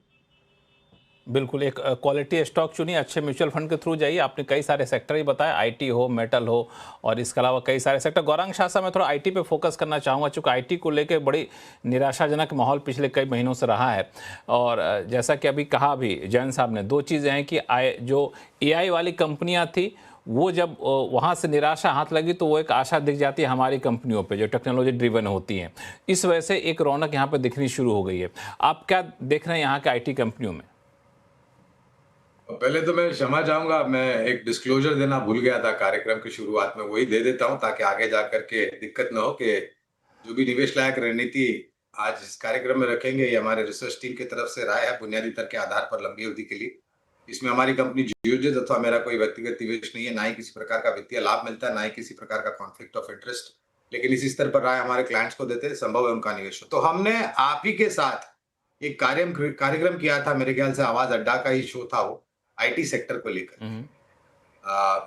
बिल्कुल, एक क्वालिटी स्टॉक चुनिए, अच्छे म्यूचुअल फंड के थ्रू जाइए। आपने कई सारे सेक्टर ही बताए, आईटी हो, मेटल हो, और इसके अलावा कई सारे सेक्टर। गौरांग शाह साहब, मैं थोड़ा आईटी पे फोकस करना चाहूँगा, चूँकि आईटी को लेकर बड़ी निराशाजनक माहौल पिछले कई महीनों से रहा है। और जैसा कि अभी कहा भी जैन साहब ने, दो चीज़ें हैं कि जो एआई वाली कंपनियाँ थी, वो जब वहाँ से निराशा हाथ लगी तो वो एक आशा दिख जाती है हमारी कंपनियों पे जो टेक्नोलॉजी ड्रिवन होती हैं। इस वजह से एक रौनक यहाँ पे दिखनी शुरू हो गई है। आप क्या देख रहे हैं यहाँ के आईटी कंपनियों में? पहले तो मैं क्षमा चाहूंगा, मैं एक डिस्क्लोजर देना भूल गया था कार्यक्रम की शुरुआत में, वही दे देता हूं ताकि आगे जाकर के दिक्कत ना हो कि जो भी निवेश लायक रणनीति आज इस कार्यक्रम में रखेंगे, ये हमारे रिसर्च टीम की तरफ से राय है, बुनियादी तर्क के आधार पर लंबी अवधि के लिए। इसमें हमारी कंपनी जियोजेट अथवा मेरा कोई व्यक्तिगत निवेश नहीं है, ना ही किसी प्रकार का वित्तीय लाभ मिलता है, ना ही किसी प्रकार का कॉन्फ्लिक्ट ऑफ इंटरेस्ट। लेकिन इसी स्तर पर राय हमारे क्लाइंट्स को देते हैं, संभव है उनका निवेश हो। तो हमने आप ही के साथ एक कार्यक्रम किया था, मेरे ख्याल से आवाज अड्डा का ही शो था वो, आईटी सेक्टर को लेकर।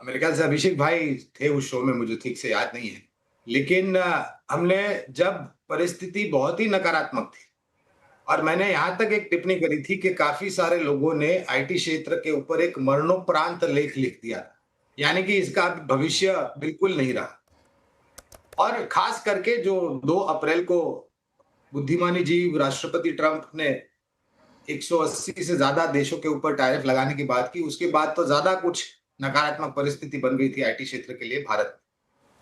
मेरे ख्याल से अभिषेक भाई थे उस शो में, मुझे ठीक से याद नहीं है। लेकिन हमने जब परिस्थिति बहुत ही नकारात्मक थी और मैंने यहाँ तक एक टिप्पणी करी थी कि काफी सारे लोगों ने आईटी क्षेत्र के ऊपर एक मरणोपरांत लेख लिख दिया, यानी कि इसका भविष्य बिल्कुल नहीं रहा। और खास करके जो 2 अप्रैल को बुद्धिमानी जीव राष्ट्रपति ट्रंप ने 180 से ज्यादा देशों के ऊपर टैरिफ लगाने की बात की, उसके बाद तो ज्यादा कुछ नकारात्मक परिस्थिति बन गई थी आईटी क्षेत्र के लिए भारत में।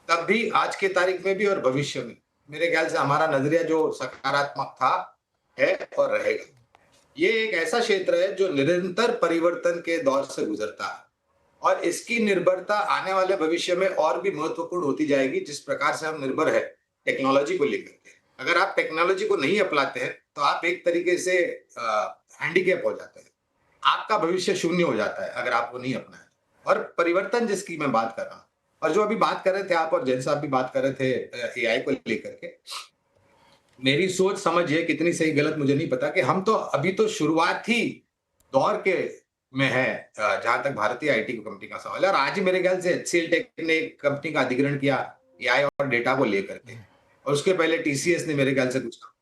तब भी, आज के तारीख में भी और भविष्य में मेरे ख्याल से हमारा नजरिया जो सकारात्मक था, है और रहेगा। ये एक ऐसा क्षेत्र है जो निरंतर परिवर्तन के दौर से गुजरता है और इसकी निर्भरता आने वाले भविष्य में और भी महत्वपूर्ण होती जाएगी, जिस प्रकार से हम निर्भर है टेक्नोलॉजी को लेकर के। अगर आप टेक्नोलॉजी को नहीं अपनाते हैं तो आप एक तरीके से हैंडीकैप हो जाते हैं, आपका भविष्य शून्य हो जाता है अगर आपको नहीं अपनाए। और परिवर्तन जिसकी मैं बात कर रहा हूँ, और जो अभी बात कर रहे थे आप और जैन साहब भी बात कर रहे थे एआई को लेकर के, मेरी सोच समझ ये कितनी सही गलत मुझे नहीं पता कि हम तो अभी तो शुरुआती दौर के में है जहां तक भारतीय आईटी कंपनी का सवाल है। और आज ही मेरे ख्याल से एचसीएल टेक ने एक कंपनी का अधिग्रहण किया एआई और डेटा को लेकर के, और उसके पहले टीसीएस ने मेरे ख्याल से कुछ कहा।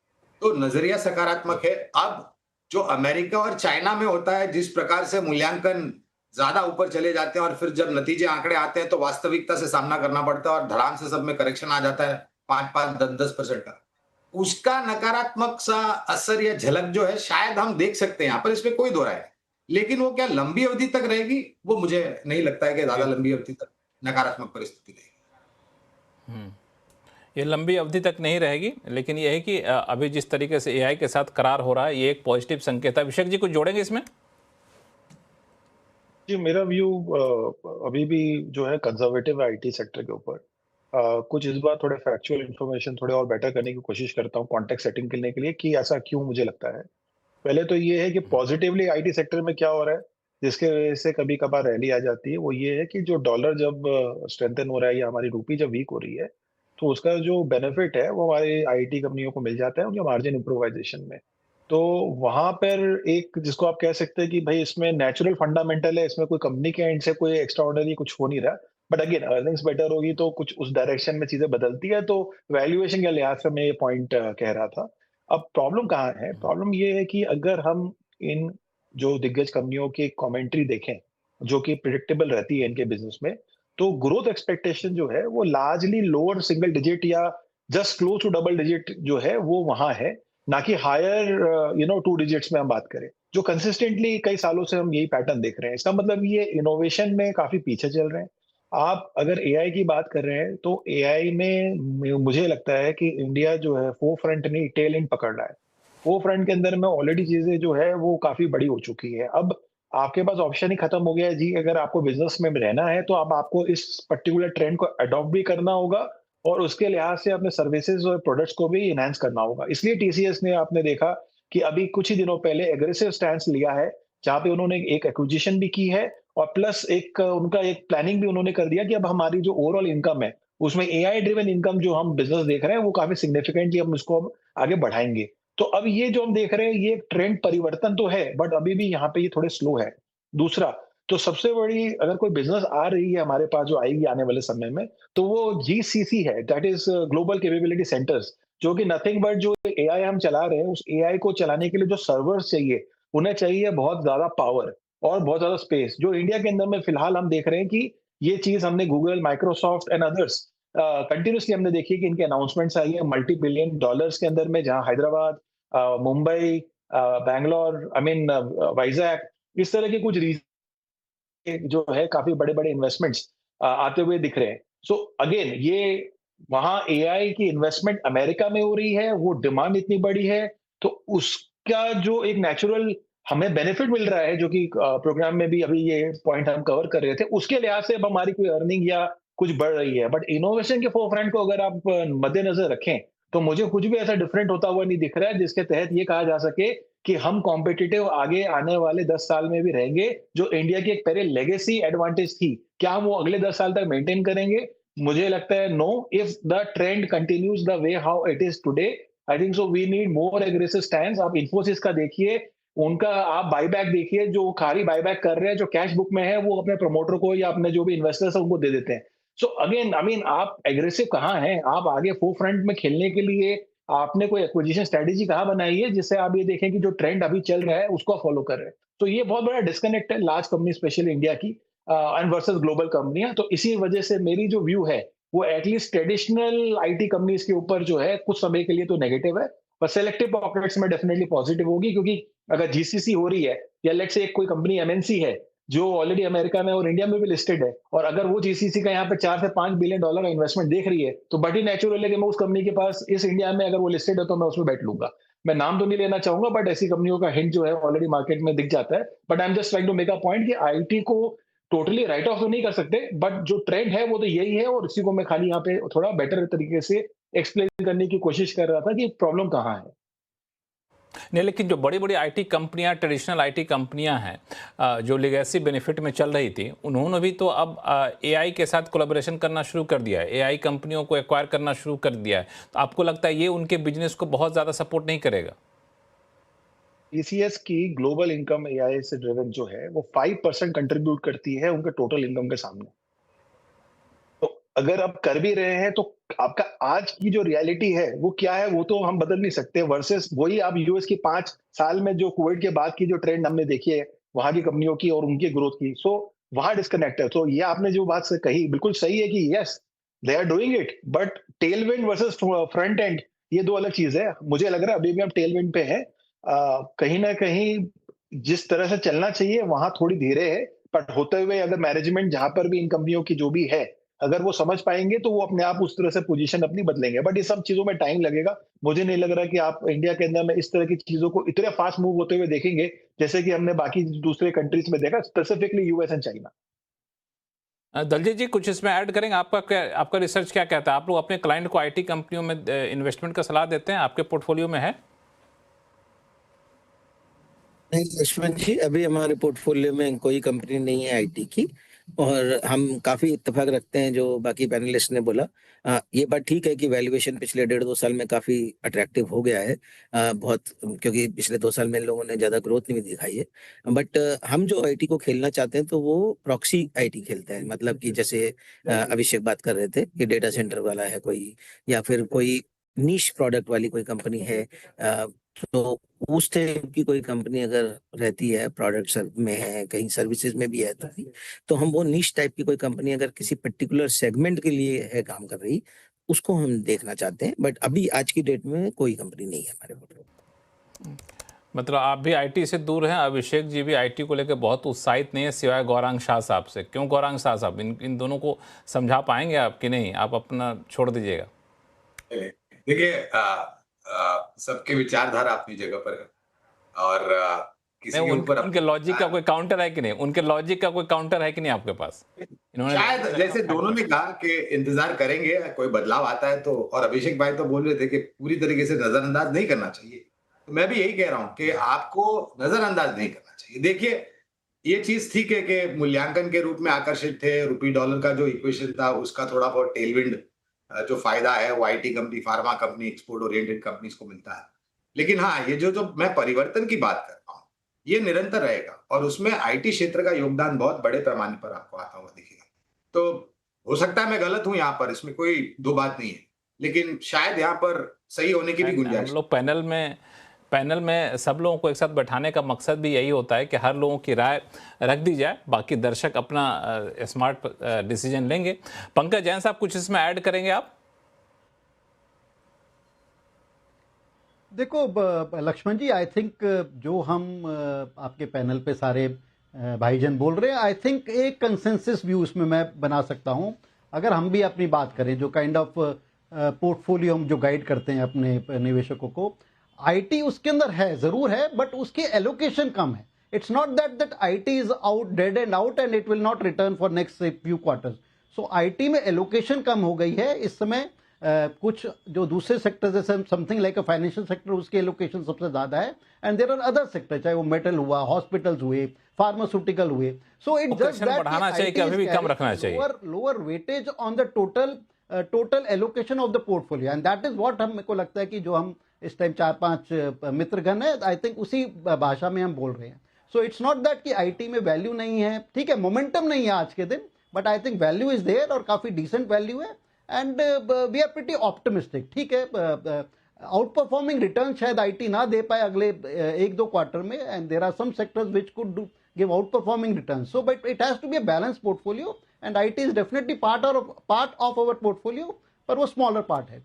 तो नजरिया सकारात्मक है। अब जो अमेरिका और चाइना में होता है, जिस प्रकार से मूल्यांकन ज्यादा ऊपर चले जाते हैं और फिर जब नतीजे आंकड़े आते हैं तो वास्तविकता से सामना करना पड़ता है और धड़ाम से सब में करेक्शन आ जाता है 5-5, 10-10% का, उसका नकारात्मक सा असर या झलक जो है शायद हम देख सकते हैं यहाँ पर, इसमें कोई दो राय है। लेकिन वो क्या लंबी अवधि तक रहेगी, वो मुझे नहीं लगता है कि ज्यादा लंबी अवधि तक नकारात्मक परिस्थिति रहेगी। ये लंबी अवधि तक नहीं रहेगी, लेकिन ये है कि अभी जिस तरीके से एआई के साथ करार हो रहा है, ये एक पॉजिटिव संकेत है। अभिषेक जी कुछ जोड़ेंगे इसमें? जी, मेरा व्यू अभी भी जो है कंजर्वेटिव है आईटी सेक्टर के ऊपर। कुछ इस बार थोड़े फैक्चुअल इन्फॉर्मेशन थोड़े और बेटर करने की कोशिश करता हूँ कॉन्टेक्स्ट सेटिंग करने के लिए कि ऐसा क्यों मुझे लगता है। पहले तो ये है कि पॉजिटिवली आईटी सेक्टर में क्या हो रहा है, जिसके वजह से कभी कभार रैली आ जाती है, वो ये है कि जो डॉलर जब स्ट्रेंथन हो रहा है या हमारी रूपी जब वीक हो रही है, तो उसका जो बेनिफिट है वो हमारे आईटी कंपनियों को मिल जाता है उनके मार्जिन इम्प्रोवाइजेशन में। तो वहां पर एक जिसको आप कह सकते हैं कि भाई इसमें नेचुरल फंडामेंटल है, इसमें कोई कंपनी के एंड से कोई एक्स्ट्राऑर्डिनरी कुछ हो नहीं रहा, बट अगेन अर्निंग्स बेटर होगी तो कुछ उस डायरेक्शन में चीजें बदलती है। तो वैल्यूएशन के लिहाज से मैं ये पॉइंट कह रहा था। अब प्रॉब्लम कहाँ है? प्रॉब्लम ये है कि अगर हम इन जो दिग्गज कंपनियों की कमेंट्री देखें, जो कि प्रिडिक्टेबल रहती है इनके बिजनेस में, तो ग्रोथ एक्सपेक्टेशन जो है वो लार्जली लोअर सिंगल डिजिट या just close to double digit जो है वो वहां है, ना कि हायर 2 डिजिट्स में हम बात करें, जो कंसिस्टेंटली कई सालों से हम यही पैटर्न देख रहे हैं। इसका मतलब ये इनोवेशन में काफी पीछे चल रहे हैं। आप अगर एआई की बात कर रहे हैं तो एआई में मुझे लगता है कि इंडिया जो है फोर फ्रंट नहीं टेल एंड पकड़ रहा है। फोर फ्रंट के अंदर में ऑलरेडी चीजें जो है वो काफी बड़ी हो चुकी है। अब आपके पास ऑप्शन ही खत्म हो गया है जी। अगर आपको बिजनेस में रहना है तो अब आपको इस पर्टिकुलर ट्रेंड को अडॉप्ट भी करना होगा और उसके लिहाज से अपने सर्विसेज और प्रोडक्ट्स को भी इनहांस करना होगा। इसलिए टीसीएस ने आपने देखा कि अभी कुछ ही दिनों पहले एग्रेसिव स्टैंस लिया है, जहां पे उन्होंने एक एक्विजिशन भी की है और प्लस एक उनका एक प्लानिंग भी उन्होंने कर दिया कि अब हमारी जो ओवरऑल इनकम है उसमें एआई ड्रिवन इनकम जो हम बिजनेस देख रहे हैं वो काफी सिग्निफिकेंटली हम उसको आगे बढ़ाएंगे। तो अब ये जो हम देख रहे हैं ये ट्रेंड परिवर्तन तो है, बट अभी भी यहाँ पे ये थोड़े स्लो है। दूसरा, तो सबसे बड़ी अगर कोई बिजनेस आ रही है हमारे पास जो आएगी आने वाले समय में, तो वो जीसीसी है, that is global capability centres, जो कि नथिंग बट जो एआई हम चला रहे हैं उस एआई को चलाने के लिए जो सर्वर्स चाहिए, उन्हें चाहिए बहुत ज्यादा पावर और बहुत ज्यादा स्पेस, जो इंडिया के अंदर में फिलहाल हम देख रहे हैं कि ये चीज हमने Google, Microsoft and others continuously हमने देखी कि इनके अनाउंसमेंट्स आई है मल्टी बिलियन डॉलर्स के अंदर में, जहां हैदराबाद, मुंबई, बैंगलोर, आई मीन वाइजैक, इस तरह के कुछ जो है काफी बड़े-बड़े इन्वेस्टमेंट्स आते हुए दिख रहे हैं। सो अगेन ये वहाँ एआई की इन्वेस्टमेंट अमेरिका में हो रही है, वो डिमांड इतनी बड़ी है, तो उसका जो एक नेचुरल हमें बेनिफिट मिल रहा है, जो कि प्रोग्राम में भी अभी ये पॉइंट हम कवर कर रहे थे, उसके लिहाज से अब हमारी कोई अर्निंग या कुछ बढ़ रही है। बट इनोवेशन के फोरफ्रंट को अगर आप मद्देनजर रखें, तो मुझे कुछ भी ऐसा डिफरेंट होता हुआ नहीं दिख रहा है जिसके तहत ये कहा जा सके कि हम कॉम्पिटिटिव आगे आने वाले 10 साल में भी रहेंगे, जो इंडिया की एक पहले लेगेसी एडवांटेज थी, क्या हम वो अगले 10 साल तक मेंटेन करेंगे? मुझे लगता है no. If the trend continues the way how it is today, I think so we need more aggressive stand. आप इन्फोसिस का देखिए, उनका आप बायबैक देखिए, जो खाली बायबैक कर रहे हैं, जो कैश बुक में है वो अपने प्रमोटर को या अपने जो भी इन्वेस्टर्स है उनको दे देते हैं। सो अगेन आई मीन आप एग्रेसिव कहाँ हैं? आप आगे फोर फ्रंट में खेलने के लिए आपने कोई एक्विजिशन स्ट्रेटेजी कहाँ बनाई है जिससे आप ये देखें कि जो ट्रेंड अभी चल रहा है उसको फॉलो कर रहे हैं? तो ये बहुत बड़ा डिस्कनेक्ट है लार्ज कंपनी स्पेशली इंडिया की एंड वर्सेस ग्लोबल कंपनियां। तो इसी वजह से मेरी जो व्यू है वो एटलीस्ट ट्रेडिशनल आईटी कंपनीज के ऊपर जो है कुछ समय के लिए तो नेगेटिव है, पर सेलेक्टिव पॉकेट्स में डेफिनेटली पॉजिटिव होगी। क्योंकि अगर जीसीसी हो रही है या लेट्स से कोई कंपनी एमएनसी है जो ऑलरेडी अमेरिका में और इंडिया में भी लिस्टेड है, और अगर वो जीसीसी का यहाँ पे 4 से 5 बिलियन डॉलर का इन्वेस्टमेंट देख रही है, तो बड़ी नेचुरल है कि मैं उस कंपनी के पास इस इंडिया में अगर वो लिस्टेड है तो मैं उसमें बैठ लूंगा। मैं नाम तो नहीं लेना चाहूंगा, बट ऐसी कंपनियों का हिंट जो है ऑलरेडी मार्केट में दिख जाता है। But I am just trying to make a point कि आईटी को टोटली राइट ऑफ तो नहीं कर सकते, बट जो ट्रेंड है वो तो यही है, और इसी को मैं खाली यहाँ पे थोड़ा बेटर तरीके से एक्सप्लेन करने की कोशिश कर रहा था कि प्रॉब्लम कहाँ है। नहीं, लेकिन जो बड़ी बड़ी आईटी कंपनियां, ट्रेडिशनल आईटी कंपनियां हैं जो लेगेसी बेनिफिट में चल रही थी, उन्होंने भी तो अब एआई के साथ कोलैबोरेशन करना शुरू कर दिया है, एआई कंपनियों को एक्वायर करना शुरू कर दिया है। तो आपको लगता है ये उनके बिजनेस को बहुत ज़्यादा सपोर्ट नहीं करेगा? टीसीएस की ग्लोबल इनकम एआई से ड्रिवन जो है वो 5% कंट्रीब्यूट करती है उनके टोटल इनकम के सामने। तो अगर आप कर भी रहे हैं तो आपका आज की जो रियलिटी है वो क्या है वो तो हम बदल नहीं सकते, वर्सेस वही आप यूएस की 5 साल में जो कोविड के बाद की जो ट्रेंड हमने देखी है वहां की कंपनियों की और उनकी ग्रोथ की, सो वहां डिस्कनेक्ट है। तो ये आपने जो बात से कही बिल्कुल सही है कि yes they are doing it, but tailwind versus front end ये दो अलग चीज है। मुझे लग रहा है अभी भी हम टेल विंड पे है, कहीं ना कहीं जिस तरह से चलना चाहिए वहां थोड़ी धीरे है, बट होते हुए अगर मैनेजमेंट जहां पर भी इन कंपनियों की जो भी है अगर वो समझ पाएंगे तो वो अपने आप उस तरह से पोजीशन अपनी बदलेंगे। बट ये सब चीजों में टाइम लगेगा। मुझे नहीं लग रहा कि आप इंडिया के अंदर में इस तरह की चीजों को इतने फास्ट मूव होते हुए देखेंगे जैसे कि हमने बाकी दूसरे कंट्रीज में देखा, specifically US and China. Daljeet ji, कुछ इसमें ऐड करेंगे? आपका रिसर्च क्या कहता है? आप लोग अपने क्लाइंट को आईटी कंपनियों में इन्वेस्टमेंट का सलाह देते हैं? आपके पोर्टफोलियो में है? नहीं लक्ष्मण जी, अभी हमारे पोर्टफोलियो में कोई कंपनी नहीं है आईटी की, और हम काफी इत्तेफाक रखते हैं जो बाकी पैनलिस्ट ने बोला। ये बात ठीक है कि वैल्यूएशन पिछले 1.5-2 साल में काफी अट्रैक्टिव हो गया है, बहुत, क्योंकि पिछले 2 साल में इन लोगों ने ज्यादा ग्रोथ नहीं दिखाई है। बट हम जो आईटी को खेलना चाहते हैं तो वो प्रॉक्सी आईटी खेलते हैं, मतलब कि जैसे अभिषेक बात कर रहे थे कि डेटा सेंटर वाला है कोई, या फिर कोई नीश प्रोडक्ट वाली कोई कंपनी है, तो उस टाइप की कोई कंपनी अगर रहती है, प्रोडक्ट्स में है, कहीं सर्विसेज में भी है, तो हम वो नीश टाइप की कोई कंपनी अगर किसी पर्टिकुलर सेगमेंट के लिए है काम कर रही, उसको हम देखना चाहते हैं। बट अभी आज की डेट में कोई कंपनी नहीं है हमारे पोर्टफोलियो। मतलब आप भी आईटी से दूर हैं, अभिषेक जी भी आईटी को लेकर बहुत उत्साहित नहीं है, सिवाय गौरांग शाह साहब से। क्यों गौरांग शाह साहब? इन दोनों को समझा पाएंगे आप कि नहीं? आप अपना छोड़ दीजिएगा। देखिए, सबके विचारधारा अपनी जगह पर है, और किसी के ऊपर उनके लॉजिक का कोई काउंटर है कि नहीं? उनके लॉजिक का कोई काउंटर है कि नहीं आपके पास? इन्होंने शायद जैसे दोनों ने कहा कि इंतजार करेंगे कोई बदलाव आता है तो, और अभिषेक भाई तो बोल रहे थे कि पूरी तरीके से नजरअंदाज नहीं करना चाहिए, तो मैं भी यही कह रहा हूं कि आपको नजरअंदाज नहीं करना चाहिए। देखिए, ये चीज ठीक है कि मूल्यांकन के रूप में आकर्षित थे, रुपी डॉलर का जो इक्वेशन था उसका थोड़ा बहुत टेलविंड जो फायदा है वो IT company, pharma company, export oriented companies को मिलता है। लेकिन हाँ, ये जो मैं परिवर्तन की बात कर रहा हूँ ये निरंतर रहेगा, और उसमें आईटी क्षेत्र का योगदान बहुत बड़े पैमाने पर आपको आता हुआ दिखेगा। तो हो सकता है मैं गलत हूं यहाँ पर, इसमें कोई दो बात नहीं है, लेकिन शायद यहाँ पर सही होने की भी गुंजाइश। हम लोग पैनल में सब लोगों को एक साथ बैठाने का मकसद भी यही होता है कि हर लोगों की राय रख दी जाए, बाकी दर्शक अपना स्मार्ट डिसीजन लेंगे। पंकज जैन साहब, कुछ इसमें ऐड करेंगे आप? देखो लक्ष्मण जी, आई थिंक जो हम आपके पैनल पे सारे भाईजन बोल रहे हैं, आई थिंक एक कंसेंसस व्यू उसमें मैं बना सकता हूं। अगर हम भी अपनी बात करें, जो काइंड ऑफ पोर्टफोलियो हम जो गाइड करते हैं अपने निवेशकों को, आईटी उसके अंदर है, जरूर है, बट उसकी एलोकेशन कम है। It's not that IT is out, dead and out, and it will not return for next few quarters. So IT में एलोकेशन कम हो गई है इस समय। कुछ जो दूसरे सेक्टर जैसे something like a financial sector उसके एलोकेशन सबसे ज़्यादा है, and there are other sector, चाहे वो मेटल हुआ, हॉस्पिटल्स हुए, फार्मास्यूटिकल हुए. सो इट जस्ट Allocation बढ़ाना चाहिए कि अभी भी कम रखना चाहिए? Lower weightage on the total allocation of the portfolio, and that is what हम, मेरे को लगता है कि जो हम इस टाइम 4-5 मित्रगण है, आई थिंक उसी भाषा में हम बोल रहे हैं. सो इट्स नॉट दैट कि आईटी में वैल्यू नहीं है, ठीक है, मोमेंटम नहीं है आज के दिन, but I think value is there और काफी डिसेंट वैल्यू है, and we are pretty optimistic. ठीक है, आउट परफॉर्मिंग रिटर्न शायद आईटी ना दे पाए अगले 1-2 क्वार्टर में, and there are some sectors which could give out performing returns. So but it has to be a balanced portfolio, and IT is definitely part of our portfolio, पर वो smaller part है.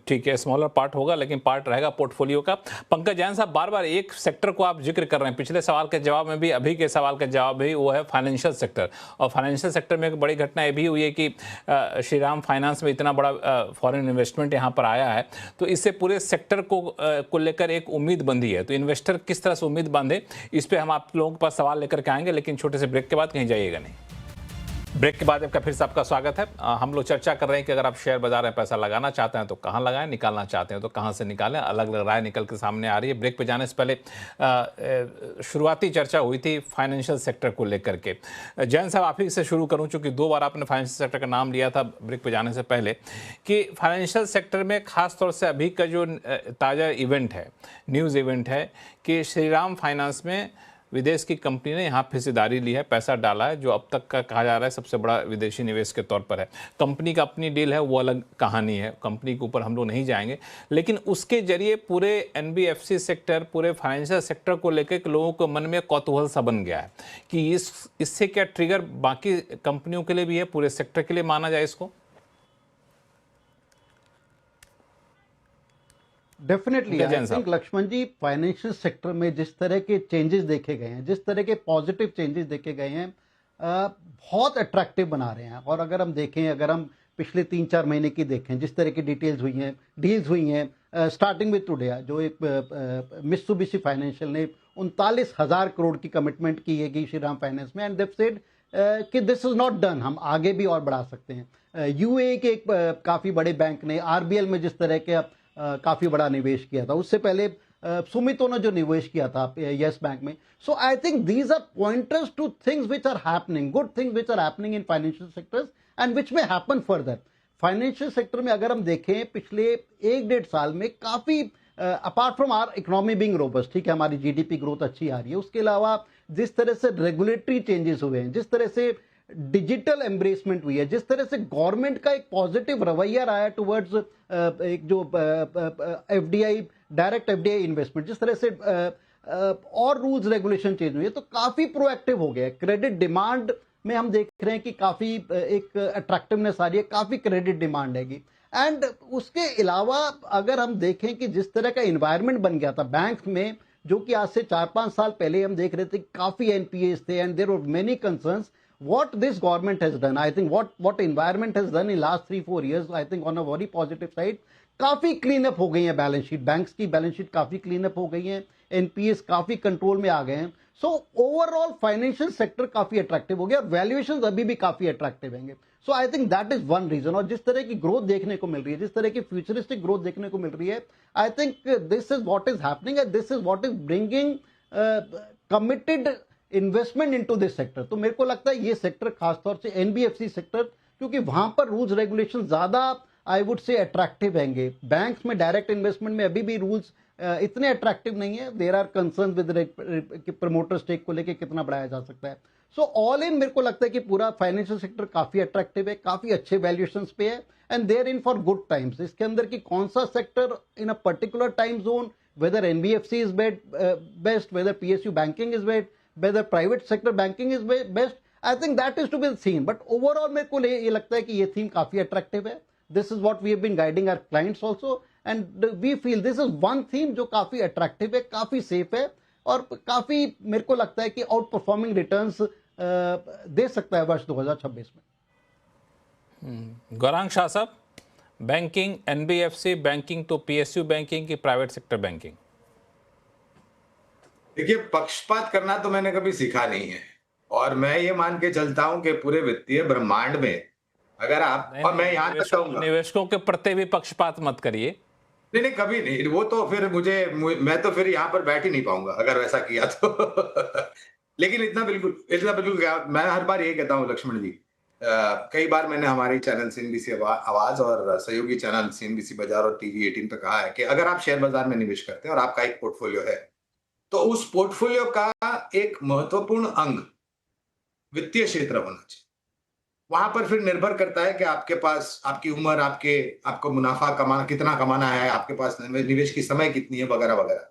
ठीक है, smaller part होगा लेकिन part रहेगा portfolio का. पंकज जैन साहब, बार बार एक सेक्टर को आप जिक्र कर रहे हैं, पिछले सवाल के जवाब में भी, अभी के सवाल का जवाब भी, वो है फाइनेंशियल सेक्टर. और फाइनेंशियल सेक्टर में एक बड़ी घटना ये भी हुई है कि श्रीराम फाइनेंस में इतना बड़ा फॉरेन इन्वेस्टमेंट यहाँ पर आया है, तो इससे पूरे सेक्टर को लेकर एक उम्मीद बंधी है. तो इन्वेस्टर किस तरह से उम्मीद बांधे, इस पर हम आप लोगों के पास सवाल लेकर के आएंगे, लेकिन छोटे से ब्रेक के बाद कहीं जाइएगा नहीं. ब्रेक के बाद आपका फिर से आपका स्वागत है. हम लोग चर्चा कर रहे हैं कि अगर आप शेयर बाजार में पैसा लगाना चाहते हैं तो कहां लगाएं, निकालना चाहते हैं तो कहां से निकालें. अलग अलग राय निकल के सामने आ रही है. ब्रेक पे जाने से पहले शुरुआती चर्चा हुई थी फाइनेंशियल सेक्टर को लेकर के. जैन साहब, आप ही से शुरू करूं, चूंकि 2 बार आपने फाइनेंशियल सेक्टर का नाम लिया था ब्रेक पे जाने से पहले, कि फाइनेंशियल सेक्टर में खासतौर से अभी का जो ताज़ा इवेंट है, न्यूज़ इवेंट है कि श्रीराम फाइनेंस में विदेश की कंपनी ने यहाँ हिस्सेदारी ली है, पैसा डाला है, जो अब तक का कहा जा रहा है सबसे बड़ा विदेशी निवेश के तौर पर है. कंपनी का अपनी डील है, वो अलग कहानी है, कंपनी के ऊपर हम लोग नहीं जाएंगे, लेकिन उसके जरिए पूरे एनबीएफसी सेक्टर, पूरे फाइनेंशियल सेक्टर को लेकर लोगों के मन में कौतूहल सा बन गया है कि इससे क्या ट्रिगर बाकी कंपनियों के लिए भी है, पूरे सेक्टर के लिए माना जाए इसको? Definitely I think Laxman ji, financial sector में जिस तरह के चेंजेस देखे गए हैं, जिस तरह के पॉजिटिव चेंजेस देखे गए हैं, बहुत अट्रैक्टिव बना रहे हैं. और अगर हम देखें, अगर हम पिछले 3-4 महीने की देखें, जिस तरह की डील्स हुई हैं, स्टार्टिंग विद टुडे, जो एक मित्सुबिशी फाइनेंशियल ने 39,000 करोड़ की कमिटमेंट की है श्रीराम फाइनेंस में, एंड देव सेड कि दिस इज नॉट डन, हम आगे भी और बढ़ा सकते हैं. यूएई के एक काफी बड़े बैंक ने आरबीएल में जिस तरह के काफी बड़ा निवेश किया था, उससे पहले सुमितो ने जो निवेश किया था यस बैंक में. So I think these are pointers to things which are happening, good things which are happening in financial sectors and which may happen further. Financial sector में अगर हम देखें पिछले 1-1.5 साल में काफी, apart from our economy being robust, ठीक है, हमारी जीडीपी ग्रोथ अच्छी आ रही है, उसके अलावा जिस तरह से रेगुलेटरी चेंजेस हुए हैं, जिस तरह से डिजिटल एम्ब्रेसमेंट हुई है, जिस तरह से गवर्नमेंट का एक पॉजिटिव रवैया रहा है टुवर्ड्स एक जो एफडीआई, डायरेक्ट एफडीआई इन्वेस्टमेंट, जिस तरह से और रूल्स रेगुलेशन चेंज हुई है, तो काफी प्रोएक्टिव हो गया. क्रेडिट डिमांड में हम देख रहे हैं कि काफी एक अट्रैक्टिवनेस आ रही है, काफी क्रेडिट डिमांड हैगी. एंड उसके अलावा अगर हम देखें कि जिस तरह का इन्वायरमेंट बन गया था बैंक में, जो कि आज से 4-5 साल पहले हम देख रहे थे काफी एनपीएस थे and there were many concerns. What this government has done, I think what environment has done in last 3-4 years, I think on a very positive side, काफी क्लीन अप हो गई है बैलेंस शीट, बैंक्स की balance sheet काफी clean up हो गई है, NPS काफी कंट्रोल में आ गए हैं. सो ओवरऑल फाइनेंशियल सेक्टर काफी अट्रैक्टिव हो गया और वैल्यूएशंस अभी भी काफी अट्रैक्टिव होंगे. So I think that is one reason. और जिस तरह की ग्रोथ देखने को मिल रही है, जिस तरह की फ्यूचरिस्टिक ग्रोथ देखने को मिल रही है, I think this is what is happening and this is what is bringing committed investment into this sector. तो मेरे को लगता है ये सेक्टर, खासतौर से एनबीएफसी सेक्टर, क्योंकि वहां पर रूल्स रेगुलेशन ज्यादा आई वुड से अट्रैक्टिव हैंगे. बैंक्स में डायरेक्ट इन्वेस्टमेंट में अभी भी रूल्स इतने अट्रैक्टिव नहीं है. There are concern with promoter stake को लेके कितना बढ़ाया जा सकता है. सो ऑल इन मेरे को लगता है कि पूरा फाइनेंशियल सेक्टर काफी अट्रैक्टिव है, काफी अच्छे वैल्यूएशंस पे है, and they're in for good times. इसके अंदर की कौन सा sector in a particular time zone, whether NBFC is best, whether PSU banking is best, whether private sector banking is best, I think that is to be seen. But overall मेरे को ये लगता है कि ये theme काफी attractive है. This is what we have been guiding our clients also, and we feel this is one theme जो काफी attractive है, काफी safe है, और काफी मेरे को लगता है कि आउट परफॉर्मिंग रिटर्न्स दे सकता है वर्ष 2026 में. गौरांग शाह साहब, बैंकिंग, एनबीएफसी बैंकिंग तो पीएसयू बैंकिंग की प्राइवेट सेक्टर बैंकिंग? देखिए, पक्षपात करना तो मैंने कभी सीखा नहीं है, और मैं ये मान के चलता हूं कि पूरे वित्तीय ब्रह्मांड में अगर आप, नहीं और मैं नहीं, यहाँ तक कहूंगा, निवेशकों के प्रति भी पक्षपात मत करिए। नहीं नहीं कभी नहीं, वो तो फिर मैं तो फिर यहाँ पर बैठ ही नहीं पाऊंगा अगर वैसा किया तो। लेकिन इतना बिल्कुल क्या, मैं हर बार यही कहता हूँ लक्ष्मण जी, कई बार मैंने हमारी चैनल सीएनबीसी आवाज और सहयोगी चैनल सीएनबीसी बाजार और टीवी 18 पे कहा है कि अगर आप शेयर बाजार में निवेश करते हैं और आपका एक पोर्टफोलियो है, तो उस पोर्टफोलियो का एक महत्वपूर्ण अंग वित्तीय क्षेत्र होना चाहिए। वहां पर फिर निर्भर करता है कि आपके पास आपकी उम्र, आपको मुनाफा कमाना कितना कमाना है, आपके पास निवेश की समय कितनी है, वगैरह वगैरह।